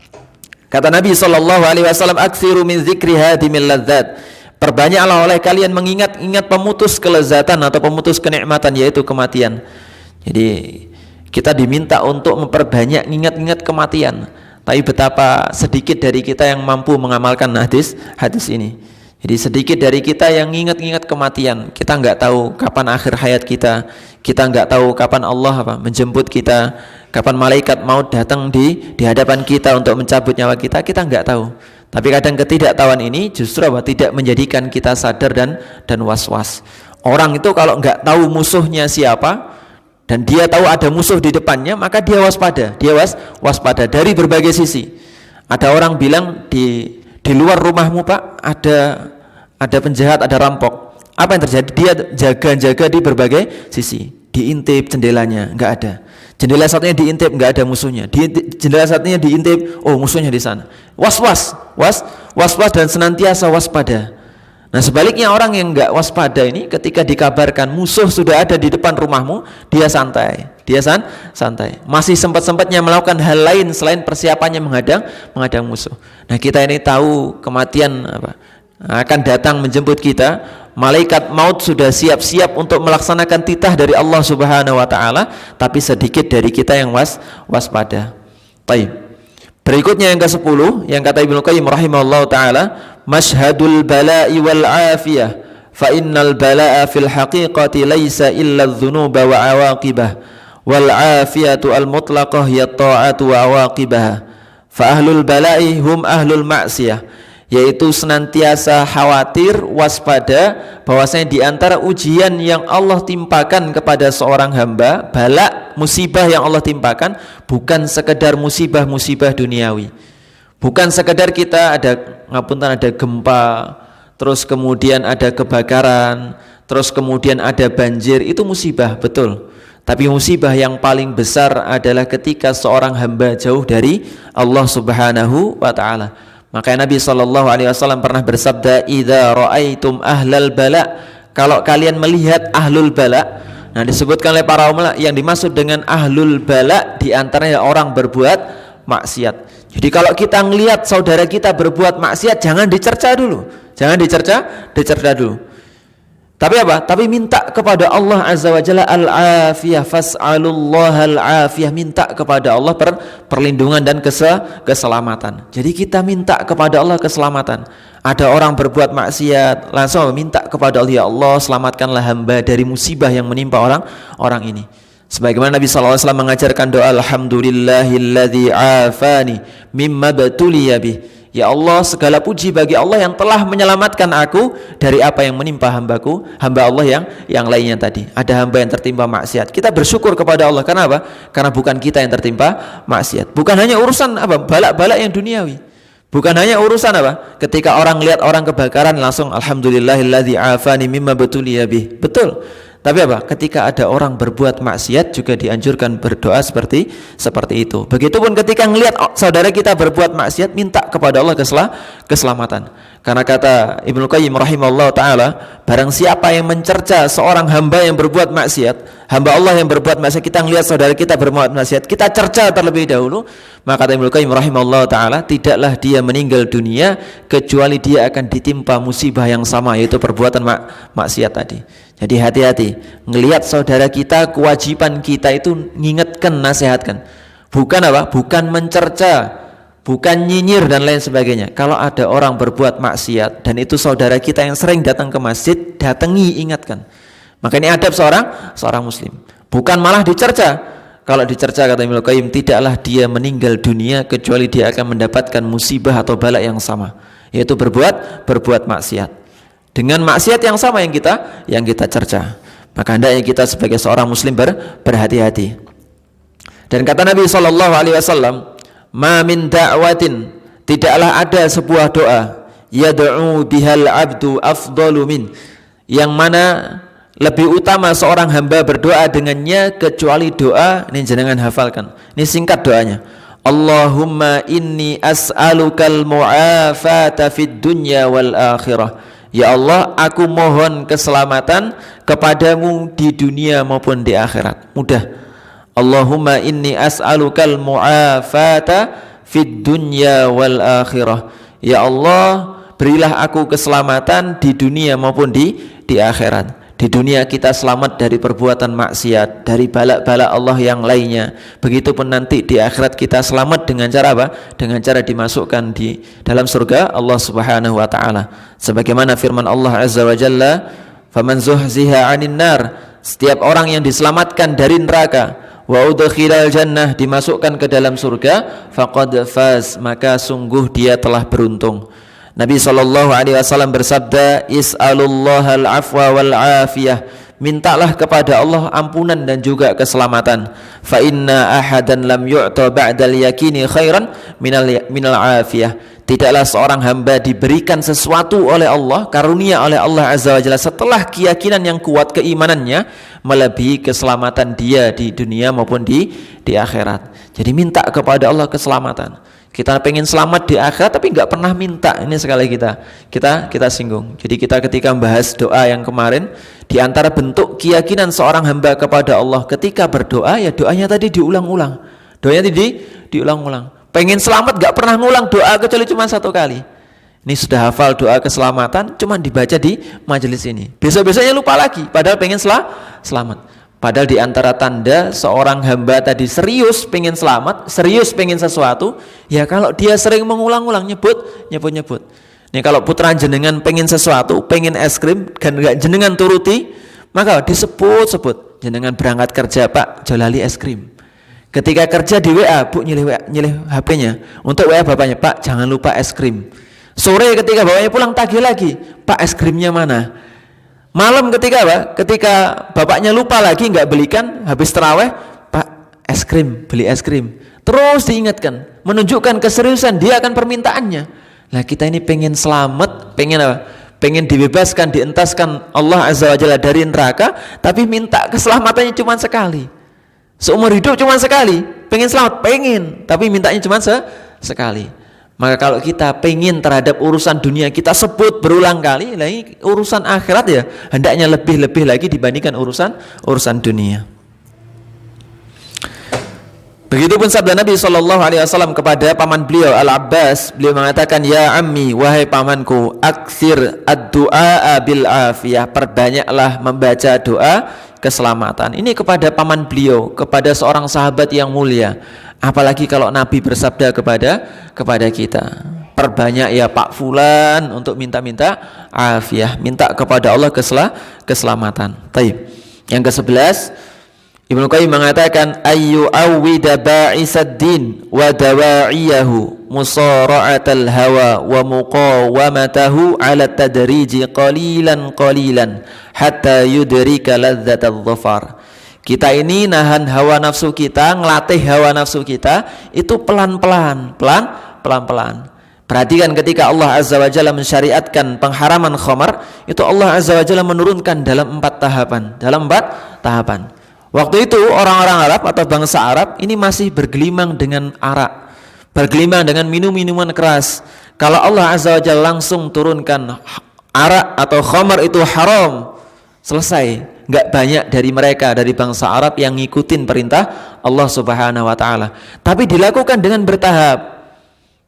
Kata Nabi SAW, "Aktsiru min dzikri hadimil ladzat." Perbanyaklah oleh kalian mengingat-ingat pemutus kelezatan atau pemutus kenikmatan, yaitu kematian. Jadi kita diminta untuk memperbanyak ingat-ingat kematian. Tapi betapa sedikit dari kita yang mampu mengamalkan hadis ini. Jadi sedikit dari kita yang ingat-ingat kematian. Kita nggak tahu kapan akhir hayat kita. Kita nggak tahu kapan Allah menjemput kita. Kapan malaikat maut datang di hadapan kita untuk mencabut nyawa kita. Kita nggak tahu. Tapi kadang ketidaktahuan ini justru tidak menjadikan kita sadar dan was-was. Orang itu kalau nggak tahu musuhnya siapa dan dia tahu ada musuh di depannya, maka dia waspada. Dia waspada dari berbagai sisi. Ada orang bilang di luar rumahmu, Pak, ada penjahat, ada rampok. Apa yang terjadi? Dia jaga-jaga di berbagai sisi. Diintip jendelanya, nggak ada. Jendela satunya diintip, nggak ada musuhnya. Jendela satunya diintip, oh musuhnya di sana. Was-was dan senantiasa waspada. Nah sebaliknya orang yang nggak waspada ini, ketika dikabarkan musuh sudah ada di depan rumahmu, dia santai. Masih sempat-sempatnya melakukan hal lain selain persiapannya menghadang musuh. Nah kita ini tahu kematian akan datang menjemput kita. Malaikat maut sudah siap-siap untuk melaksanakan titah dari Allah Subhanahu wa Ta'ala, tapi sedikit dari kita yang waspada. Baik. Berikutnya yang ke-10, yang kata Ibnu Qayyim rahimahullahu taala, masyhadul bala'i wal afiyah, fa innal bala'a fil haqiqati laisa illa adh-dhunuba wa awaqibah, wal afiyatu al mutlaqah ya ta'atu wa awaqibah. Fa ahlul bala'i hum ahlul ma'siyah, yaitu senantiasa khawatir, waspada bahwasanya di antara ujian yang Allah timpakan kepada seorang hamba, bala, musibah yang Allah timpakan, bukan sekedar musibah-musibah duniawi. Bukan sekedar kita ada gempa, terus kemudian ada kebakaran, terus kemudian ada banjir, itu musibah, betul. Tapi musibah yang paling besar adalah ketika seorang hamba jauh dari Allah Subhanahu wa Ta'ala. Makanya Nabi SAW pernah bersabda, "Idza ra'aitum ahlal bala," kalau kalian melihat ahlul bala. Nah disebutkan oleh para ulama yang dimaksud dengan ahlul bala diantaranya orang berbuat maksiat. Jadi kalau kita melihat saudara kita berbuat maksiat, jangan dicerca dulu. Dicerca dulu. Tapi apa? Tapi minta kepada Allah Azza wa Jalla al-afiyah, fas'alullaha al-afiyah, minta kepada Allah perlindungan dan keselamatan. Jadi kita minta kepada Allah keselamatan. Ada orang berbuat maksiat, langsung minta kepada Allah, ya Allah selamatkanlah hamba dari musibah yang menimpa orang ini. Sebagaimana Nabi SAW mengajarkan doa, alhamdulillahilladzi afani mimma batuliya bih. Ya Allah, segala puji bagi Allah yang telah menyelamatkan aku dari apa yang menimpa hamba Allah yang lainnya tadi. Ada hamba yang tertimpa maksiat, kita bersyukur kepada Allah. Karena apa? Karena bukan kita yang tertimpa maksiat. Bukan hanya urusan balak-balak yang duniawi. Bukan hanya urusan ketika orang lihat orang kebakaran langsung alhamdulillahilladzi afani mimma batuliya bih. Betul. Tapi apa? Ketika ada orang berbuat maksiat juga dianjurkan berdoa seperti itu. Begitupun ketika melihat saudara kita berbuat maksiat, minta kepada Allah keselamatan. Karena kata Ibnu Qayyim rahimahullah ta'ala, barang siapa yang mencerca seorang hamba yang berbuat maksiat, hamba Allah yang berbuat maksiat, kita melihat saudara kita berbuat maksiat, kita cerca terlebih dahulu, maka kata Ibnu Qayyim rahimahullah ta'ala, tidaklah dia meninggal dunia kecuali dia akan ditimpa musibah yang sama, yaitu perbuatan maksiat tadi. Jadi hati-hati, ngelihat saudara kita, kewajiban kita itu ngingetkan, nasihatkan. Bukan apa? Bukan mencerca, bukan nyinyir dan lain sebagainya. Kalau ada orang berbuat maksiat dan itu saudara kita yang sering datang ke masjid, datangi, ingatkan. Maka ini adab seorang muslim. Bukan malah dicerca. Kalau dicerca, kata Ibnu Qayyim, tidaklah dia meninggal dunia kecuali dia akan mendapatkan musibah atau bala yang sama, yaitu berbuat maksiat. Dengan maksiat yang sama yang kita cerca. Maka hendaknya kita sebagai seorang muslim berhati-hati. Dan kata Nabi SAW, ma min da'watin, tidaklah ada sebuah doa, yad'u bihal abdu afdalu min, yang mana lebih utama seorang hamba berdoa dengannya kecuali doa, ini jangan hafalkan, ini singkat doanya, Allahumma inni as'alukal mu'afata fid dunya wal akhirah. Ya Allah, aku mohon keselamatan kepadamu di dunia maupun di akhirat. Mudah. Allahumma inni as'alukal mu'afata fid dunya wal akhirah. Ya Allah, berilah aku keselamatan di dunia maupun di akhirat. Di dunia kita selamat dari perbuatan maksiat, dari bala-bala Allah yang lainnya. Begitupun nanti di akhirat kita selamat dengan cara apa? Dengan cara dimasukkan di dalam surga Allah Subhanahu wa taala. Sebagaimana firman Allah Azza wa Jalla, "Faman zuhziha 'anil nar", setiap orang yang diselamatkan dari neraka, wa udkhilal jannah, dimasukkan ke dalam surga, faqad faz, maka sungguh dia telah beruntung. Nabi SAW bersabda, is'alullahal afwa wal afiyah, mintalah kepada Allah ampunan dan juga keselamatan. Fa inna ahadan lam yu'ta ba'dal yakini khairan minal afiyah. Tidaklah seorang hamba diberikan sesuatu oleh Allah, karunia oleh Allah Azza wa Jalla setelah keyakinan yang kuat, keimanannya, melebihi keselamatan dia di dunia maupun di akhirat. Jadi minta kepada Allah keselamatan. Kita pengen selamat di akhirat tapi nggak pernah minta. Ini sekali kita singgung. Jadi kita ketika membahas doa yang kemarin, di antara bentuk keyakinan seorang hamba kepada Allah ketika berdoa, ya doanya tadi diulang-ulang. Doanya tadi diulang-ulang. Pengen selamat nggak pernah ngulang doa kecuali cuma satu kali. Ini sudah hafal doa keselamatan, cuma dibaca di majelis ini. Besok-besoknya lupa lagi, padahal pengen selamat. Padahal di antara tanda seorang hamba tadi serius pengen selamat, serius pengen sesuatu, ya kalau dia sering mengulang-ulang nyebut. Nih kalau putra jenengan pengen sesuatu, pengen es krim, dan enggak jenengan turuti, maka disebut. Jenengan berangkat kerja, Pak, jolali es krim. Ketika kerja di WA, Bu nyilih HP-nya. Untuk WA bapaknya, Pak, jangan lupa es krim. Sore ketika bapaknya pulang tagih lagi, Pak, es krimnya mana? Malam ketika apa? Ketika bapaknya lupa lagi nggak belikan, habis taraweh, Pak, es krim, beli es krim. Terus diingatkan, menunjukkan keseriusan dia akan permintaannya. Nah kita ini pengen selamat, pengen apa? Pengen dibebaskan, dientaskan Allah Azza wa Jalla dari neraka, tapi minta keselamatannya cuma sekali. Seumur hidup cuma sekali. Pengen selamat, pengen, tapi mintanya cuma sekali. Maka kalau kita pengen terhadap urusan dunia kita sebut berulang kali, nah ini urusan akhirat ya hendaknya lebih-lebih lagi dibandingkan urusan dunia. Begitupun sabda Nabi SAW kepada paman beliau Al-Abbas, beliau mengatakan, ya ammi, wahai pamanku, aksir ad-du'a bil afiyah, perbanyaklah membaca doa keselamatan. Ini kepada paman beliau, kepada seorang sahabat yang mulia. Apalagi kalau Nabi bersabda kepada kita, perbanyak ya Pak Fulan untuk minta afiyah, minta kepada Allah keselamatan. Taib. Yang ke-11, Ibnu Qayyim mengatakan, ayyu awwida ba'isad din wa dawa'iyahu musara'atal hawa wa muqawamatahu ala tadriji qalilan hatta yudrika ladzatal dhafar. Kita ini nahan hawa nafsu kita, ngelatih hawa nafsu kita itu pelan-pelan. Perhatikan ketika Allah Azza wa Jalla mensyariatkan pengharaman khamar, itu Allah Azza wa Jalla menurunkan dalam 4 tahapan. Dalam 4 tahapan. Waktu itu orang-orang Arab atau bangsa Arab ini masih bergelimang dengan arak, bergelimang dengan minum-minuman keras. Kalau Allah Azza wa Jalla langsung turunkan arak atau khamar itu haram, selesai. Nggak banyak dari mereka, dari bangsa Arab yang ngikutin perintah Allah Subhanahu wa Ta'ala. Tapi dilakukan dengan bertahap.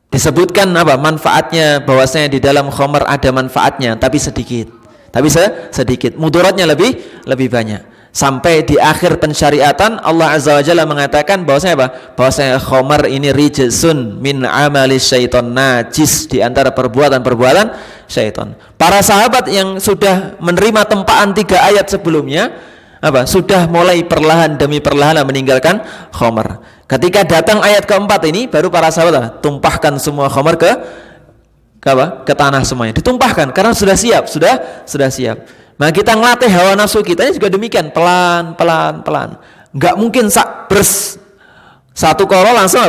Disebutkan apa manfaatnya, bahwasanya di dalam khamar ada manfaatnya, tapi sedikit. Sedikit. Mudaratnya lebih banyak. Sampai di akhir pensyariatan Allah Azza wa Jalla mengatakan bahwasanya apa? Bahwasanya khamar ini rijsun min amali syaitan, najis di antara perbuatan-perbuatan syaitan. Para sahabat yang sudah menerima tempaan 3 ayat sebelumnya apa? Sudah mulai perlahan demi perlahan meninggalkan khamar. Ketika datang ayat keempat ini, baru para sahabat tumpahkan semua khamar ke tanah semuanya. Ditumpahkan karena sudah siap. Nah, kita ngelatih hawa nafsu kita ini juga demikian, pelan. Enggak mungkin satu koro langsung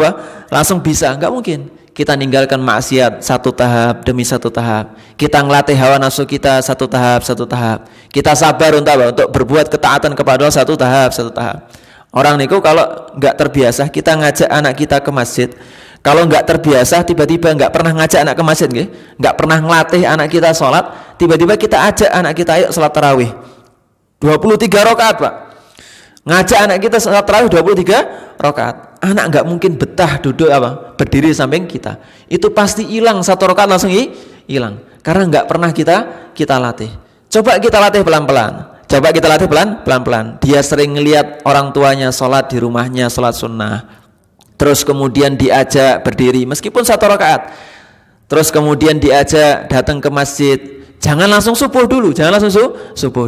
langsung bisa, enggak mungkin. Kita ninggalkan maksiat satu tahap demi satu tahap. Kita ngelatih hawa nafsu kita satu tahap. Kita sabar untuk berbuat ketaatan kepada Allah satu tahap. Orang niku kalau nggak terbiasa kita ngajak anak kita ke masjid, kalau nggak terbiasa tiba-tiba nggak pernah ngajak anak ke masjid, nggak pernah ngelatih anak kita sholat, tiba-tiba kita ajak anak kita ayo sholat tarawih 23 rakaat Pak, ngajak anak kita sholat tarawih 23 rakaat, anak nggak mungkin betah duduk berdiri samping kita, itu pasti hilang 1 rakaat langsung hilang, karena nggak pernah kita latih. Coba kita latih pelan-pelan. Dia sering ngelihat orang tuanya sholat di rumahnya, sholat sunnah. Terus kemudian diajak berdiri meskipun 1 rakaat. Terus kemudian diajak datang ke masjid. Jangan langsung subuh dulu,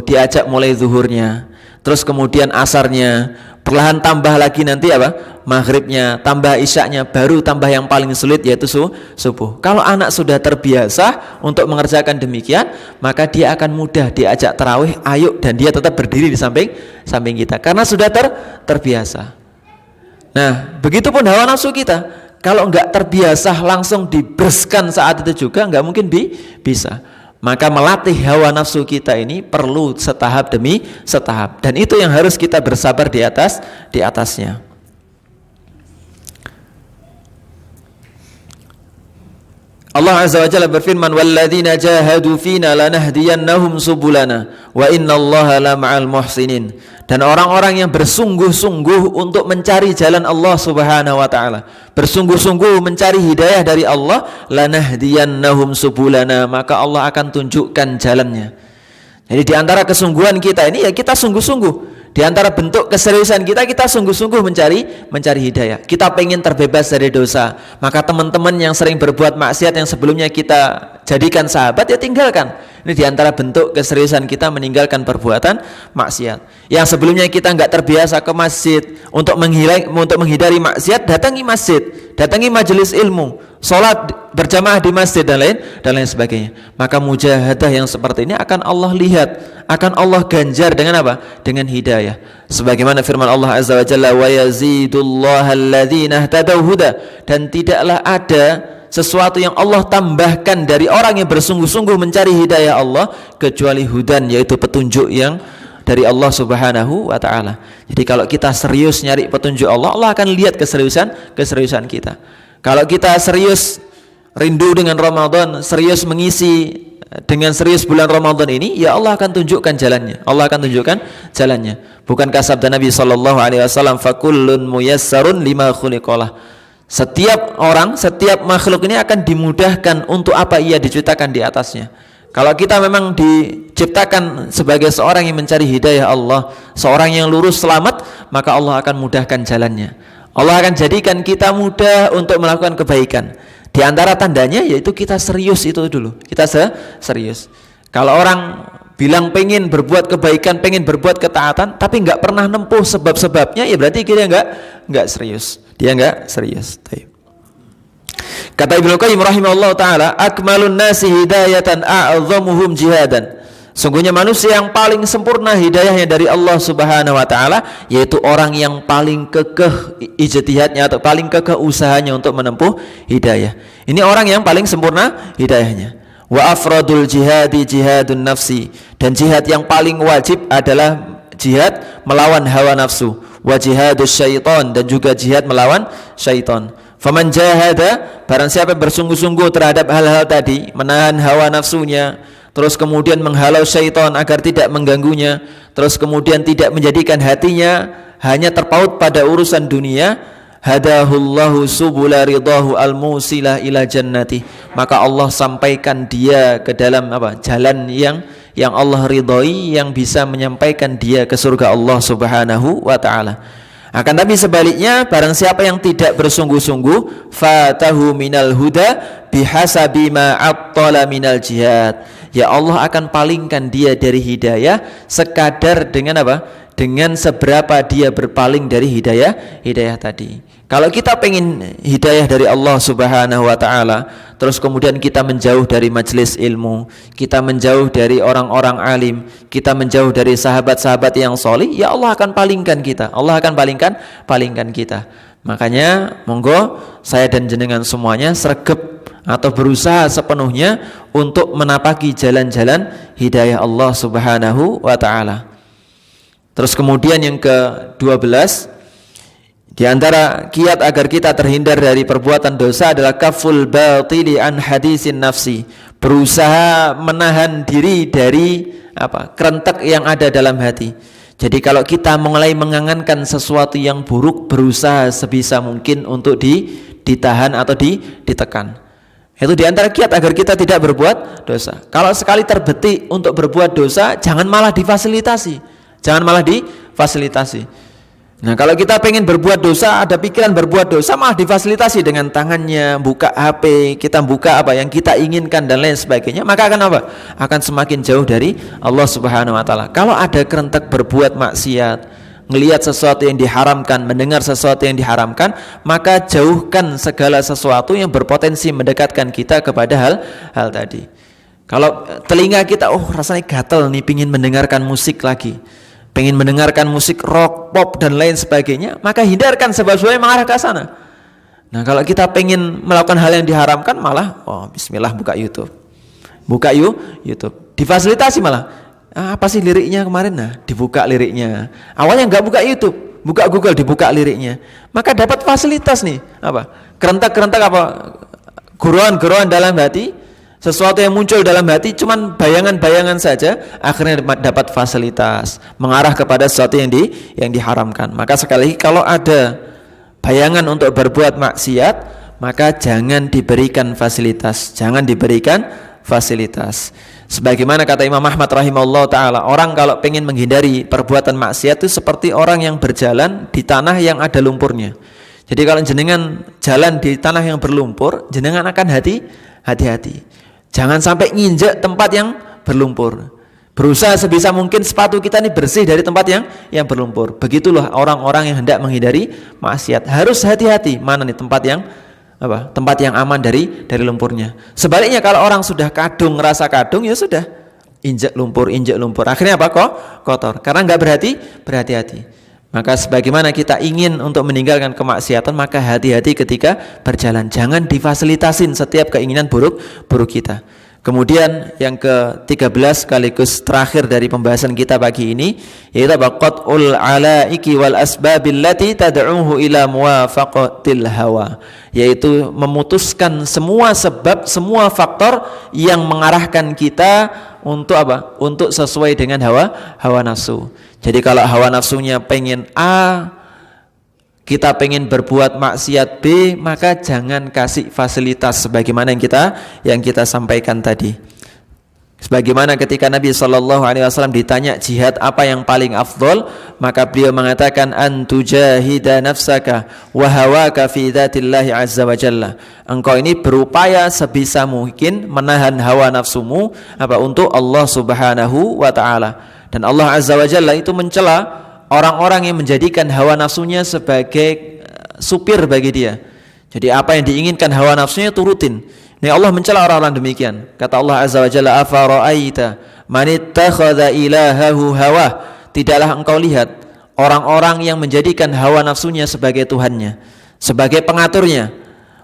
diajak mulai zuhurnya. Terus kemudian asarnya, perlahan tambah lagi nanti maghribnya, tambah isyaknya, baru tambah yang paling sulit yaitu subuh. Kalau anak sudah terbiasa untuk mengerjakan demikian, maka dia akan mudah diajak tarawih, ayo, dan dia tetap berdiri di samping kita karena sudah terbiasa. Nah, begitupun hawa nafsu kita, kalau nggak terbiasa langsung diberskan saat itu juga nggak mungkin bisa. Maka melatih hawa nafsu kita ini perlu setahap demi setahap, dan itu yang harus kita bersabar di atasnya. Allah Azza wa Jalla berfirman, "Walladzina jahadu fina lanahdiyannahum subulana wa innallaha lama'al muhsinin." Dan orang-orang yang bersungguh-sungguh untuk mencari jalan Allah Subhanahu wa taala, bersungguh-sungguh mencari hidayah dari Allah, lanahdiyannahum subulana, maka Allah akan tunjukkan jalannya. Jadi di antara kesungguhan kita ini ya kita sungguh-sungguh. Di antara bentuk keseriusan kita sungguh-sungguh mencari hidayah. Kita pengen terbebas dari dosa. Maka teman-teman yang sering berbuat maksiat yang sebelumnya kita jadikan sahabat, ya tinggalkan. Ini di antara bentuk keseriusan kita meninggalkan perbuatan maksiat. Yang sebelumnya kita nggak terbiasa ke masjid, untuk menghindari maksiat, datangi masjid, datangi majelis ilmu, sholat berjamaah di masjid dan lain sebagainya. Maka mujahadah yang seperti ini akan Allah lihat, akan Allah ganjar dengan apa? Dengan hidayah. Sebagaimana firman Allah Azza wa Jalla, wa yazidullahu alladzina ihtadaw huda, dan tidaklah ada sesuatu yang Allah tambahkan dari orang yang bersungguh-sungguh mencari hidayah Allah kecuali hudan, yaitu petunjuk yang dari Allah Subhanahu wa taala. Jadi kalau kita serius nyari petunjuk Allah, Allah akan lihat keseriusan kita. Kalau kita serius rindu dengan Ramadan, serius mengisi dengan serius bulan Ramadan ini, ya Allah akan tunjukkan jalannya. Bukankah sabda Nabi sallallahu alaihi wasallam, fakullun muyassarun lima khuliqalah. Setiap orang, setiap makhluk ini akan dimudahkan untuk apa ia diciptakan di atasnya. Kalau kita memang diciptakan sebagai seorang yang mencari hidayah Allah, seorang yang lurus selamat, maka Allah akan mudahkan jalannya. Allah akan jadikan kita mudah untuk melakukan kebaikan. Di antara tandanya yaitu kita serius itu dulu. Kita serius. Kalau orang bilang pengen berbuat kebaikan, pengen berbuat ketaatan, tapi nggak pernah nempuh sebab-sebabnya, ya berarti dia nggak serius. Dia nggak serius. Kata Ibnu Qayyim rahimahullah taala, akmalun nasi hidayatan a'zamuhum jihadan. Sungguhnya manusia yang paling sempurna hidayahnya dari Allah Subhanahu wa taala yaitu orang yang paling kekeh ijtihadnya atau paling kekeh usahanya untuk menempuh hidayah. Ini orang yang paling sempurna hidayahnya. Wa afradul jihadi jihadun nafsi, dan jihad yang paling wajib adalah jihad melawan hawa nafsu. Wa jihadus syaitan, dan juga jihad melawan syaitan. Faman jahada, barang siapa bersungguh-sungguh terhadap hal-hal tadi, menahan hawa nafsunya, terus kemudian menghalau syaitan agar tidak mengganggunya, terus kemudian tidak menjadikan hatinya hanya terpaut pada urusan dunia, hadahullahu subula ridahu al-musilah ila jannati, maka Allah sampaikan dia ke dalam jalan yang Allah ridhoi, yang bisa menyampaikan dia ke surga Allah Subhanahu wa taala. Akan tapi sebaliknya, barang siapa yang tidak bersungguh-sungguh, fatahu minal huda bihasabi ma attala minal jihad, ya Allah akan palingkan dia dari hidayah sekadar dengan dengan seberapa dia berpaling dari hidayah tadi. Kalau kita pengen hidayah dari Allah Subhanahu wa taala, terus kemudian kita menjauh dari majelis ilmu, kita menjauh dari orang-orang alim, kita menjauh dari sahabat-sahabat yang solih, ya Allah akan palingkan kita. Allah akan palingkan kita. Makanya monggo saya dan jenengan semuanya sregep atau berusaha sepenuhnya untuk menapaki jalan-jalan hidayah Allah Subhanahu wa taala. Terus kemudian yang ke-12, di antara kiat agar kita terhindar dari perbuatan dosa adalah kaful batili an hadisin nafsi, berusaha menahan diri dari kerentek yang ada dalam hati. Jadi kalau kita mulai mengangankan sesuatu yang buruk, berusaha sebisa mungkin untuk ditahan atau ditekan. Itu di antara kiat agar kita tidak berbuat dosa. Kalau sekali terbetik untuk berbuat dosa, jangan malah difasilitasi. Nah, kalau kita pengen berbuat dosa, ada pikiran berbuat dosa, malah difasilitasi dengan tangannya, buka HP, kita buka yang kita inginkan dan lain sebagainya, maka akan akan semakin jauh dari Allah Subhanahu wa taala. Kalau ada kerentek berbuat maksiat, ngelihat sesuatu yang diharamkan, mendengar sesuatu yang diharamkan, maka jauhkan segala sesuatu yang berpotensi mendekatkan kita kepada hal tadi. Kalau telinga kita rasanya gatel nih, pingin mendengarkan musik lagi, pengen mendengarkan musik rock, pop dan lain sebagainya, maka hindarkan sebab-sebab yang mengarah ke sana. Nah, kalau kita pengen melakukan hal yang diharamkan, malah bismillah buka YouTube. Difasilitasi malah. Apa sih liriknya kemarin? Nah, dibuka liriknya. Awalnya enggak buka YouTube, buka Google, dibuka liriknya. Maka dapat fasilitas nih, kerentak-kerentak guruan-guruan dalam hati. Sesuatu yang muncul dalam hati cuman bayangan-bayangan saja, akhirnya dapat fasilitas mengarah kepada sesuatu yang diharamkan. Maka sekali lagi, kalau ada bayangan untuk berbuat maksiat, maka jangan diberikan fasilitas. Sebagaimana kata Imam Ahmad rahimahullah ta'ala, orang kalau pengen menghindari perbuatan maksiat itu seperti orang yang berjalan di tanah yang ada lumpurnya. Jadi kalau jenengan jalan di tanah yang berlumpur, jenengan akan hati-hati. Jangan sampai nginjek tempat yang berlumpur. Berusaha sebisa mungkin sepatu kita ini bersih dari tempat yang berlumpur. Begitulah orang-orang yang hendak menghindari maksiat. Harus hati-hati mana nih tempat yang aman dari lumpurnya. Sebaliknya kalau orang sudah ngerasa kadung, ya sudah injek lumpur. Akhirnya kotor. Karena enggak berhati-hati. Maka sebagaimana kita ingin untuk meninggalkan kemaksiatan, maka hati-hati ketika berjalan. Jangan difasilitasin setiap keinginan buruk kita. Kemudian yang ke-13 sekaligus terakhir dari pembahasan kita pagi ini, yaitu qat'ul alaiki wal asbabil lati tad'uhu ila muwafaqatil hawa, yaitu memutuskan semua sebab, semua faktor yang mengarahkan kita untuk untuk sesuai dengan hawa nafsu. Jadi kalau hawa nafsunya pengen A, kita pengen berbuat maksiat B, maka jangan kasih fasilitas sebagaimana yang kita sampaikan tadi. Sebagaimana ketika Nabi SAW ditanya jihad apa yang paling afdol, maka beliau mengatakan antujahida nafsaka wa hawaka fi dzatillahi azza wa jalla. Engkau ini berupaya sebisa mungkin menahan hawa nafsumu untuk Allah Subhanahu wa taala. Dan Allah azza wa jalla itu mencela orang-orang yang menjadikan hawa nafsunya sebagai supir bagi dia. Jadi apa yang diinginkan hawa nafsunya turutin. Ini Allah mencela orang-orang demikian. Kata Allah azza wa jalla, afara'aita manittakhadha ilahahu hawa, tidaklah engkau lihat orang-orang yang menjadikan hawa nafsunya sebagai tuhannya, sebagai pengaturnya.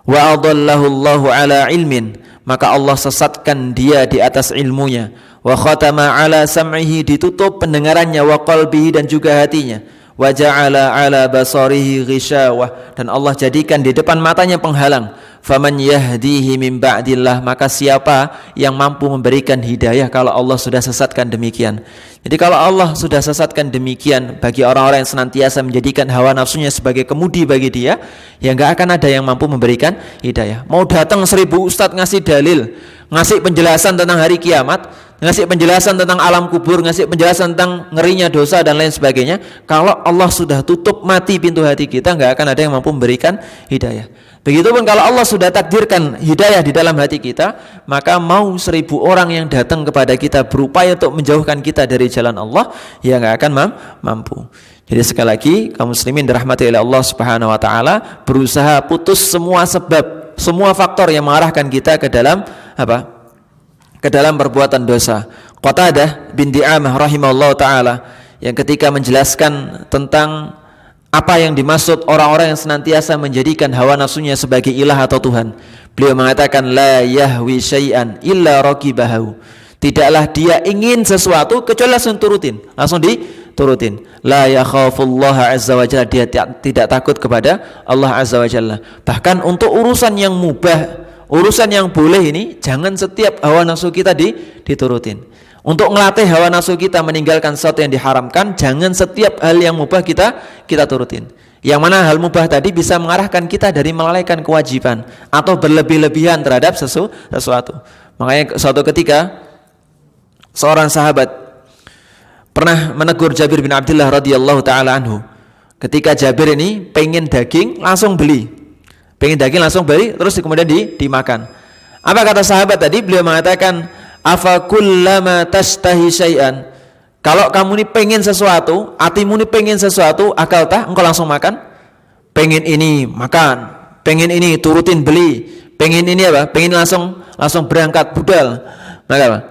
Wa adallahu Allahu ala ilmin, maka Allah sesatkan dia di atas ilmunya. Wa khatama ala sam'ihi, ditutup pendengarannya, wa qalbihi, dan juga hatinya. Wa ja'ala ala basarihi ghishawah, dan Allah jadikan di depan matanya penghalang. Faman yahdihi min ba'dillah, maka siapa yang mampu memberikan hidayah kalau Allah sudah sesatkan demikian. Jadi kalau Allah sudah sesatkan demikian bagi orang-orang yang senantiasa menjadikan hawa nafsunya sebagai kemudi bagi dia, ya gak akan ada yang mampu memberikan hidayah. Mau datang 1000 ustadz ngasih dalil, ngasih penjelasan tentang hari kiamat, ngasih penjelasan tentang alam kubur, ngasih penjelasan tentang ngerinya dosa dan lain sebagainya, kalau Allah sudah tutup mati pintu hati kita, gak akan ada yang mampu memberikan hidayah. Begitupun kalau Allah sudah takdirkan hidayah di dalam hati kita, maka mau 1000 orang yang datang kepada kita berupaya untuk menjauhkan kita dari jalan Allah, ya gak akan mampu. Jadi sekali lagi, kaum muslimin dirahmati oleh Allah Subhanahu wa taala, berusaha putus semua sebab, semua faktor yang mengarahkan kita ke dalam apa? Ke dalam perbuatan dosa. Qatadah bin Di'amah rahimahullah ta'ala, yang ketika menjelaskan tentang apa yang dimaksud orang-orang yang senantiasa menjadikan hawa nafsunya sebagai ilah atau Tuhan, beliau mengatakan, la yahwi syai'an illa raqibahu, tidaklah dia ingin sesuatu kecuali langsung diturutin. La yakhafullaha azza wa jalla, dia tidak takut kepada Allah azza wa jalla. Bahkan untuk urusan yang mubah, urusan yang boleh ini, jangan setiap hawa nafsu kita diturutin. Untuk melatih hawa nafsu kita meninggalkan sesuatu yang diharamkan, jangan setiap hal yang mubah kita turutin. Yang mana hal mubah tadi bisa mengarahkan kita dari melalaikan kewajiban atau berlebih-lebihan terhadap sesuatu. Makanya suatu ketika seorang sahabat pernah menegur Jabir bin Abdullah radhiyallahu taala anhu. Ketika Jabir ini pengen daging langsung beli, terus kemudian dimakan. Apa kata sahabat tadi? Beliau mengatakan, afa kullama tastahi syai'an, kalau kamu ini pengen sesuatu, hatimu ini pengen sesuatu, akaltah, engkau langsung makan? Pengen ini makan, pengen ini turutin beli, pengen ini apa? Pengen langsung berangkat budal.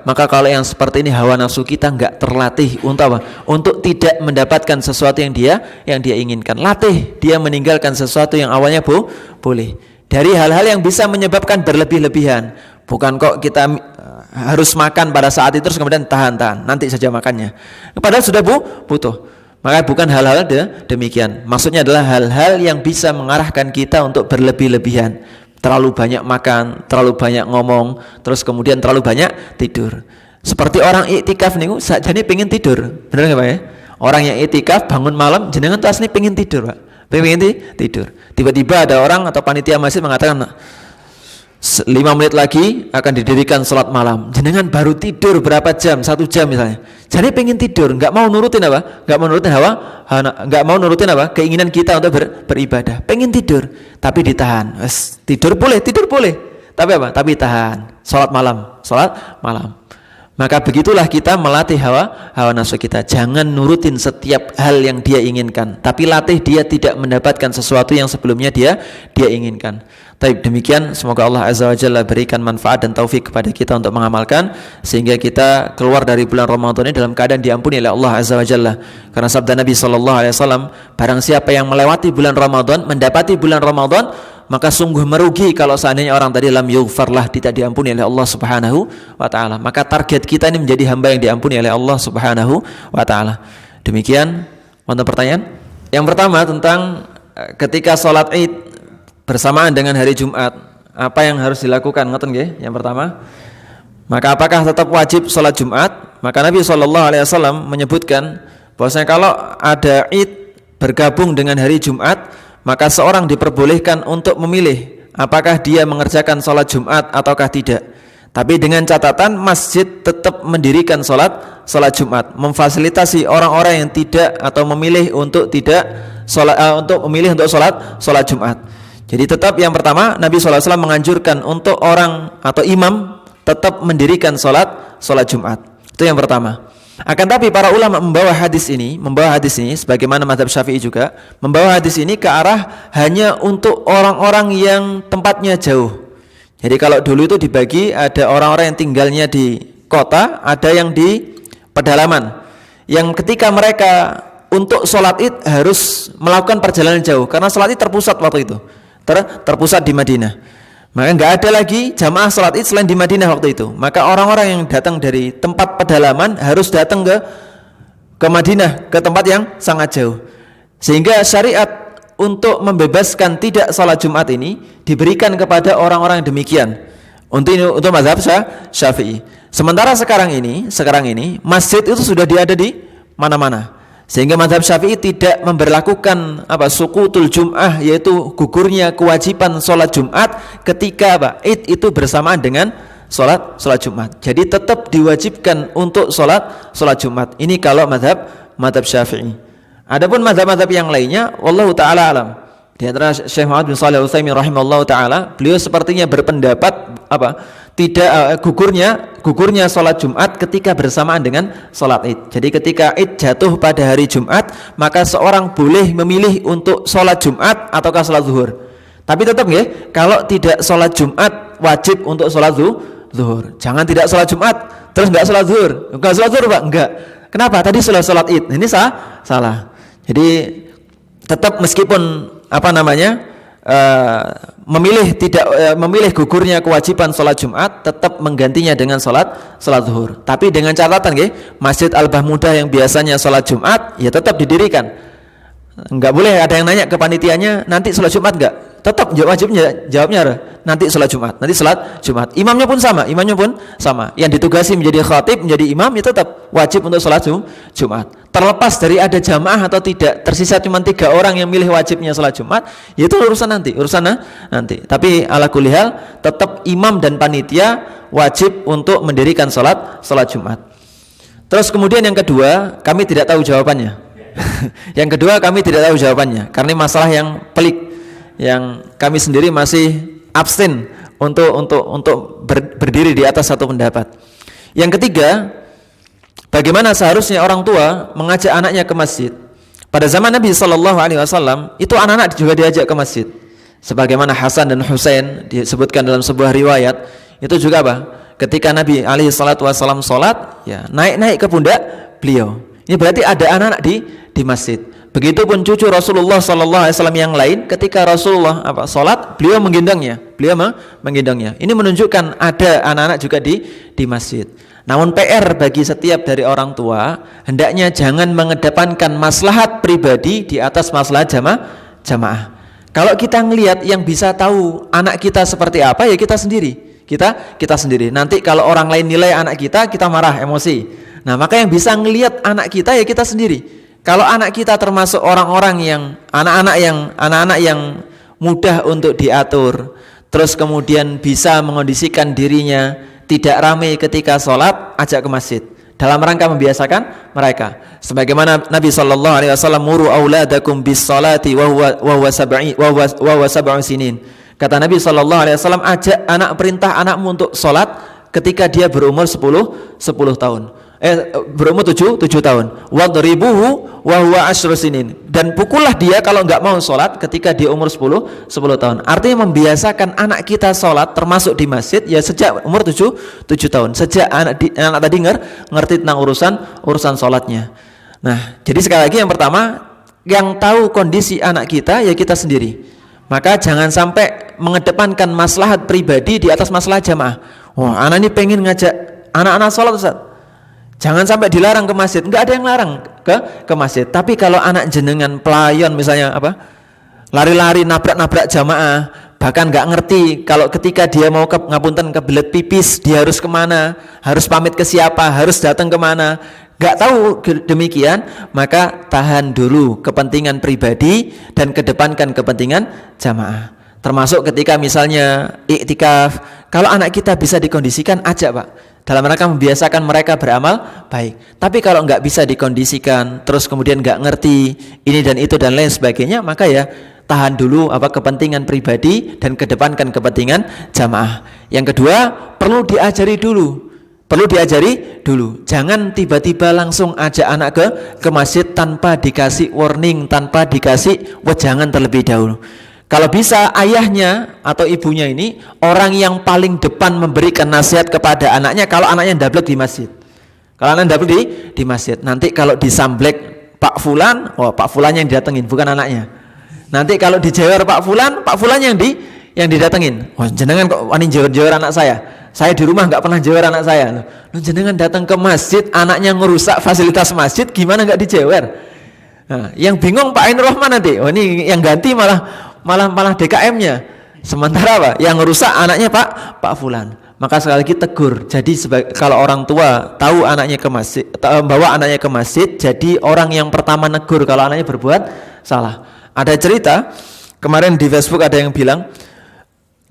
Maka kalau yang seperti ini hawa nafsu kita enggak terlatih untuk apa? Untuk tidak mendapatkan sesuatu yang dia inginkan. Latih dia meninggalkan sesuatu yang awalnya boleh. Dari hal-hal yang bisa menyebabkan berlebih-lebihan. Bukan kok kita harus makan pada saat itu terus kemudian tahan, nanti saja makannya. Padahal sudah butuh. Maka bukan hal-hal demikian. Maksudnya adalah hal-hal yang bisa mengarahkan kita untuk berlebih-lebihan. Terlalu banyak makan, terlalu banyak ngomong, terus kemudian terlalu banyak tidur. Seperti orang iktikaf nih, jadi pengen tidur. Benar nggak Pak ya? Orang yang iktikaf bangun malam, jenengan tuh asli pengen tidur Pak. Pengen tidur. Tiba-tiba ada orang atau panitia masjid mengatakan, 5 menit lagi akan didirikan sholat malam. Jenengan baru tidur berapa jam? 1 jam misalnya. Jadi pengen tidur, nggak mau nurutin apa? Nggak mau nurutin apa? Keinginan kita untuk beribadah. Pengen tidur, tapi ditahan. Tidur boleh. Tapi apa? Tapi tahan. Sholat malam. Maka begitulah kita melatih hawa nafsu kita. Jangan nurutin setiap hal yang dia inginkan, tapi latih dia tidak mendapatkan sesuatu yang sebelumnya dia inginkan. Baik, demikian semoga Allah Azza wa Jalla berikan manfaat dan taufik kepada kita untuk mengamalkan, sehingga kita keluar dari bulan Ramadan ini dalam keadaan diampuni oleh Allah Azza wa Jalla. Karena sabda Nabi SAW, barang siapa yang melewati bulan Ramadan, mendapati bulan Ramadan, maka sungguh merugi kalau seandainya orang tadi lam yughfarlah, tidak diampuni oleh Allah Subhanahu wa taala. Maka target kita ini menjadi hamba yang diampuni oleh Allah Subhanahu wa taala. Demikian, untuk pertanyaan. Yang pertama tentang ketika sholat Id bersamaan dengan hari Jumat, apa yang harus dilakukan? Ngoten nggih? Yang pertama, maka apakah tetap wajib sholat Jumat? Maka Nabi SAW menyebutkan bahwasanya kalau ada Id bergabung dengan hari Jumat, maka seorang diperbolehkan untuk memilih apakah dia mengerjakan sholat Jumat ataukah tidak. Tapi dengan catatan masjid tetap mendirikan sholat Jumat, memfasilitasi orang-orang yang tidak atau memilih untuk tidak untuk sholat Jumat. Jadi tetap yang pertama Nabi SAW menganjurkan untuk orang atau imam tetap mendirikan sholat Jumat. Itu yang pertama. Akan tapi para ulama membawa hadis ini sebagaimana mazhab Syafi'i juga, membawa hadis ini ke arah hanya untuk orang-orang yang tempatnya jauh. Jadi kalau dulu itu dibagi, ada orang-orang yang tinggalnya di kota, ada yang di pedalaman. Yang ketika mereka untuk sholat id harus melakukan perjalanan jauh, karena sholat id terpusat waktu itu, terpusat di Madinah. Maka nggak ada lagi jamaah sholat id selain di Madinah waktu itu. Maka orang-orang yang datang dari tempat pedalaman harus datang ke Madinah, ke tempat yang sangat jauh. Sehingga syariat untuk membebaskan tidak sholat Jumat ini diberikan kepada orang-orang yang demikian. Untuk mazhab Syafi'i. Sementara sekarang ini masjid itu sudah ada di mana-mana. Sehingga mazhab Syafi'i tidak memberlakukan suqutul Jum'ah, yaitu gugurnya kewajiban sholat Jumat ketika Id itu bersamaan dengan sholat Jumat. Jadi tetap diwajibkan untuk sholat Jumat. Ini kalau mazhab Syafi'i. Adapun mazhab-mazhab yang lainnya, wallahu taala alam. Di antara Syekh Muhammad bin Shalih Al-Utsaimin rahimahullahu taala, beliau sepertinya berpendapat tidak gugurnya sholat Jumat ketika bersamaan dengan sholat Id. Jadi ketika Id jatuh pada hari Jumat, maka seorang boleh memilih untuk sholat Jumat ataukah sholat zuhur. Tapi tetap ya, kalau tidak sholat Jumat wajib untuk sholat zuhur. Jangan tidak sholat Jumat terus nggak sholat zuhur. Nggak sholat zuhur Pak? Enggak. Kenapa? Tadi sholat Id. Ini salah. Jadi tetap meskipun memilih gugurnya kewajiban sholat Jumat, tetap menggantinya dengan sholat zuhur. Tapi dengan catatan Masjid Al-Bahmudah yang biasanya sholat Jumat ya tetap didirikan. Enggak boleh ada yang nanya ke panitianya, nanti sholat Jumat enggak? Tetap jawabnya nanti sholat Jumat. Imamnya pun sama. Yang ditugasi menjadi khatib, menjadi imam, itu tetap wajib untuk sholat Jumat. Terlepas dari ada jamaah atau tidak, tersisa cuma 3 orang yang milih wajibnya sholat Jumat, itu urusan nanti. Tapi ala kulli hal tetap imam dan panitia wajib untuk mendirikan sholat Jumat. Terus kemudian yang kedua, kami tidak tahu jawabannya. Karena ini masalah yang pelik, yang kami sendiri masih abstain untuk berdiri di atas satu pendapat. Yang ketiga, bagaimana seharusnya orang tua mengajak anaknya ke masjid? Pada zaman Nabi SAW itu anak-anak juga diajak ke masjid. Sebagaimana Hasan dan Husain disebutkan dalam sebuah riwayat, itu juga ketika Nabi SAW sholat, ya naik ke pundak beliau. Ini berarti ada anak-anak di masjid. Begitupun cucu Rasulullah SAW yang lain, ketika Rasulullah sholat, beliau menggendongnya. Ini menunjukkan ada anak-anak juga di masjid. Namun PR bagi setiap dari orang tua, hendaknya jangan mengedepankan maslahat pribadi di atas maslahat jamaah. Kalau kita ngelihat yang bisa tahu anak kita seperti apa, ya kita sendiri. Kita sendiri. Nanti kalau orang lain nilai anak kita marah, emosi. Nah, maka yang bisa ngelihat anak kita ya kita sendiri. Kalau anak kita termasuk orang-orang yang anak-anak yang mudah untuk diatur, terus kemudian bisa mengondisikan dirinya tidak ramai ketika sholat, ajak ke masjid dalam rangka membiasakan mereka. Sebagaimana Nabi SAW muru auladakum bis salati wa huwa sab'u sinin. Kata Nabi SAW, perintah anakmu untuk sholat ketika dia berumur 10 tahun. Berumur 7 tahun. Wadribuhu wa huwa asyru sinin. Dan pukullah dia kalau enggak mau sholat ketika dia umur 10 tahun. Artinya membiasakan anak kita sholat termasuk di masjid ya sejak umur 7 tahun. Sejak anak tadi ngerti tentang urusan sholatnya. Nah, jadi sekali lagi yang pertama, yang tahu kondisi anak kita ya kita sendiri. Maka jangan sampai mengedepankan maslahat pribadi di atas maslahat jamaah. Wah, anak ini pengen ngajak anak-anak sholat, Ustaz. Jangan sampai dilarang ke masjid. Enggak ada yang larang ke masjid. Tapi kalau anak jenengan pelayan misalnya lari-lari nabrak-nabrak jamaah, bahkan enggak ngerti kalau ketika dia mau ngapunten kebelet pipis dia harus kemana, harus pamit ke siapa, harus datang kemana, enggak tahu demikian, maka tahan dulu kepentingan pribadi dan kedepankan kepentingan jamaah. Termasuk ketika misalnya iktikaf, kalau anak kita bisa dikondisikan, ajak Pak, dalam rangka membiasakan mereka beramal baik. Tapi kalau nggak bisa dikondisikan, terus kemudian nggak ngerti ini dan itu dan lain sebagainya, maka ya tahan dulu kepentingan pribadi dan kedepankan kepentingan jamaah. Yang kedua, perlu diajari dulu. Jangan tiba-tiba langsung ajak anak ke masjid tanpa dikasih warning, tanpa dikasih wejangan terlebih dahulu. Kalau bisa ayahnya atau ibunya ini orang yang paling depan memberikan nasihat kepada anaknya kalau anaknya ndablek di masjid. Kalau anaknya ndablek di masjid, nanti kalau disamblek Pak Fulan, Pak Fulan yang didatengin bukan anaknya. Nanti kalau dijewer Pak Fulan yang didatengin. Jenengan kok wani jewer-jewer anak saya? Saya di rumah nggak pernah jewer anak saya. Loh, jenengan datang ke masjid, anaknya ngerusak fasilitas masjid, gimana nggak dijewer? Nah, yang bingung Pak Ainur Rahman nanti. Ini yang ganti malah DKM-nya. Sementara apa? Yang ngerusak anaknya Pak Fulan. Maka sekali lagi tegur. Jadi kalau orang tua tahu anaknya ke masjid, bawa anaknya ke masjid, jadi orang yang pertama negur kalau anaknya berbuat salah. Ada cerita kemarin di Facebook ada yang bilang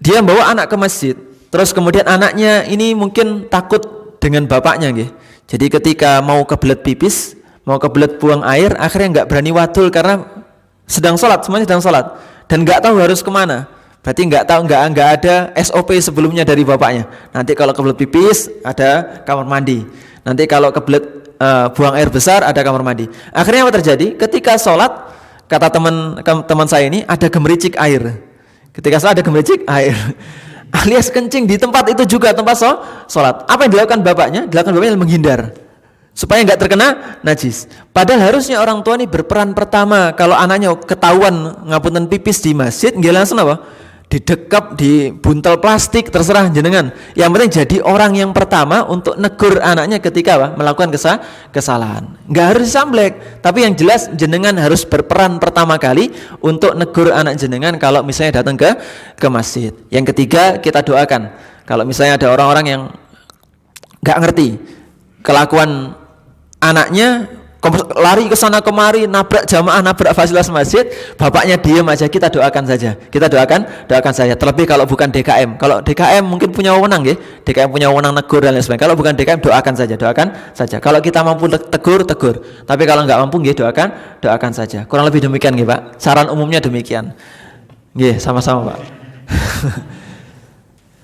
dia bawa anak ke masjid, terus kemudian anaknya ini mungkin takut dengan bapaknya, gitu. Jadi ketika mau kebelet pipis, mau kebelet buang air, akhirnya nggak berani wadul karena sedang sholat, semuanya sedang sholat. Dan nggak tahu harus kemana. Berarti nggak ada SOP sebelumnya dari bapaknya. Nanti kalau kebelet pipis ada kamar mandi. Nanti kalau kebelet buang air besar ada kamar mandi. Akhirnya apa terjadi? Ketika sholat, kata teman saya ini ada gemericik air. Ketika sholat ada gemericik air. Alias kencing di tempat itu juga tempat sholat. Apa yang dilakukan bapaknya? Dilakukan bapaknya menghindar supaya nggak terkena najis. Padahal harusnya orang tua ini berperan pertama. Kalau anaknya ketahuan ngapunten pipis di masjid, nggak langsung apa? Didekap, dibuntel plastik, terserah jenengan. Yang penting jadi orang yang pertama untuk negur anaknya ketika apa? Melakukan kesalahan. Nggak harus disamblek, tapi yang jelas jenengan harus berperan pertama kali untuk negur anak jenengan kalau misalnya datang ke masjid. Yang ketiga, kita doakan. Kalau misalnya ada orang-orang yang nggak ngerti kelakuan anaknya, lari ke sana kemari, nabrak jamaah, nabrak fasilitas masjid, bapaknya diam aja, kita doakan saja. Kita doakan saja. Terlebih kalau bukan DKM. Kalau DKM mungkin punya wewenang, ya. DKM punya wewenang negur dan lain sebagainya. Kalau bukan DKM, doakan saja. Kalau kita mampu tegur. Tapi kalau nggak mampu, ya doakan saja. Kurang lebih demikian, ya, Pak. Saran umumnya demikian. Ya, sama-sama, Pak.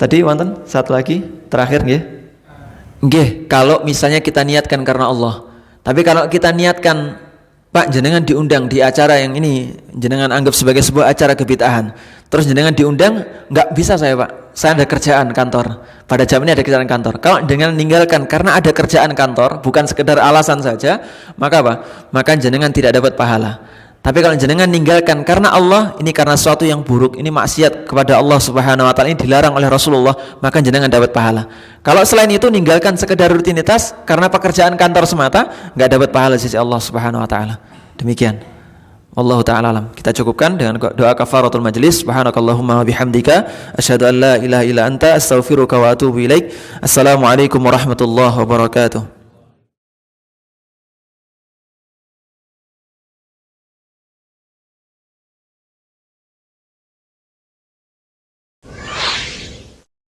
Tadi wonten satu lagi terakhir, ya. Nggih, kalau misalnya kita niatkan karena Allah. Tapi kalau kita niatkan, Pak, jenengan diundang di acara yang ini, jenengan anggap sebagai sebuah acara kebid'ahan. Terus jenengan diundang, nggak bisa saya, Pak. Saya ada kerjaan kantor. Pada jam ini ada kerjaan kantor. Kalau dengan meninggalkan karena ada kerjaan kantor, bukan sekedar alasan saja, maka apa? Maka jenengan tidak dapat pahala. Tapi kalau jenengan ninggalkan karena Allah, ini karena sesuatu yang buruk, ini maksiat kepada Allah Subhanahu wa taala, ini dilarang oleh Rasulullah, maka jenengan dapat pahala. Kalau selain itu ninggalkan sekedar rutinitas karena pekerjaan kantor semata, enggak dapat pahala di sisi Allah Subhanahu wa taala. Demikian. Wallahu taala alam. Kita cukupkan dengan doa kafaratul majlis. Subhanakallahumma wa bihamdika asyhadu an la ilaha illa anta astaghfiruka wa atubu ilaik. Assalamualaikum warahmatullahi wabarakatuh.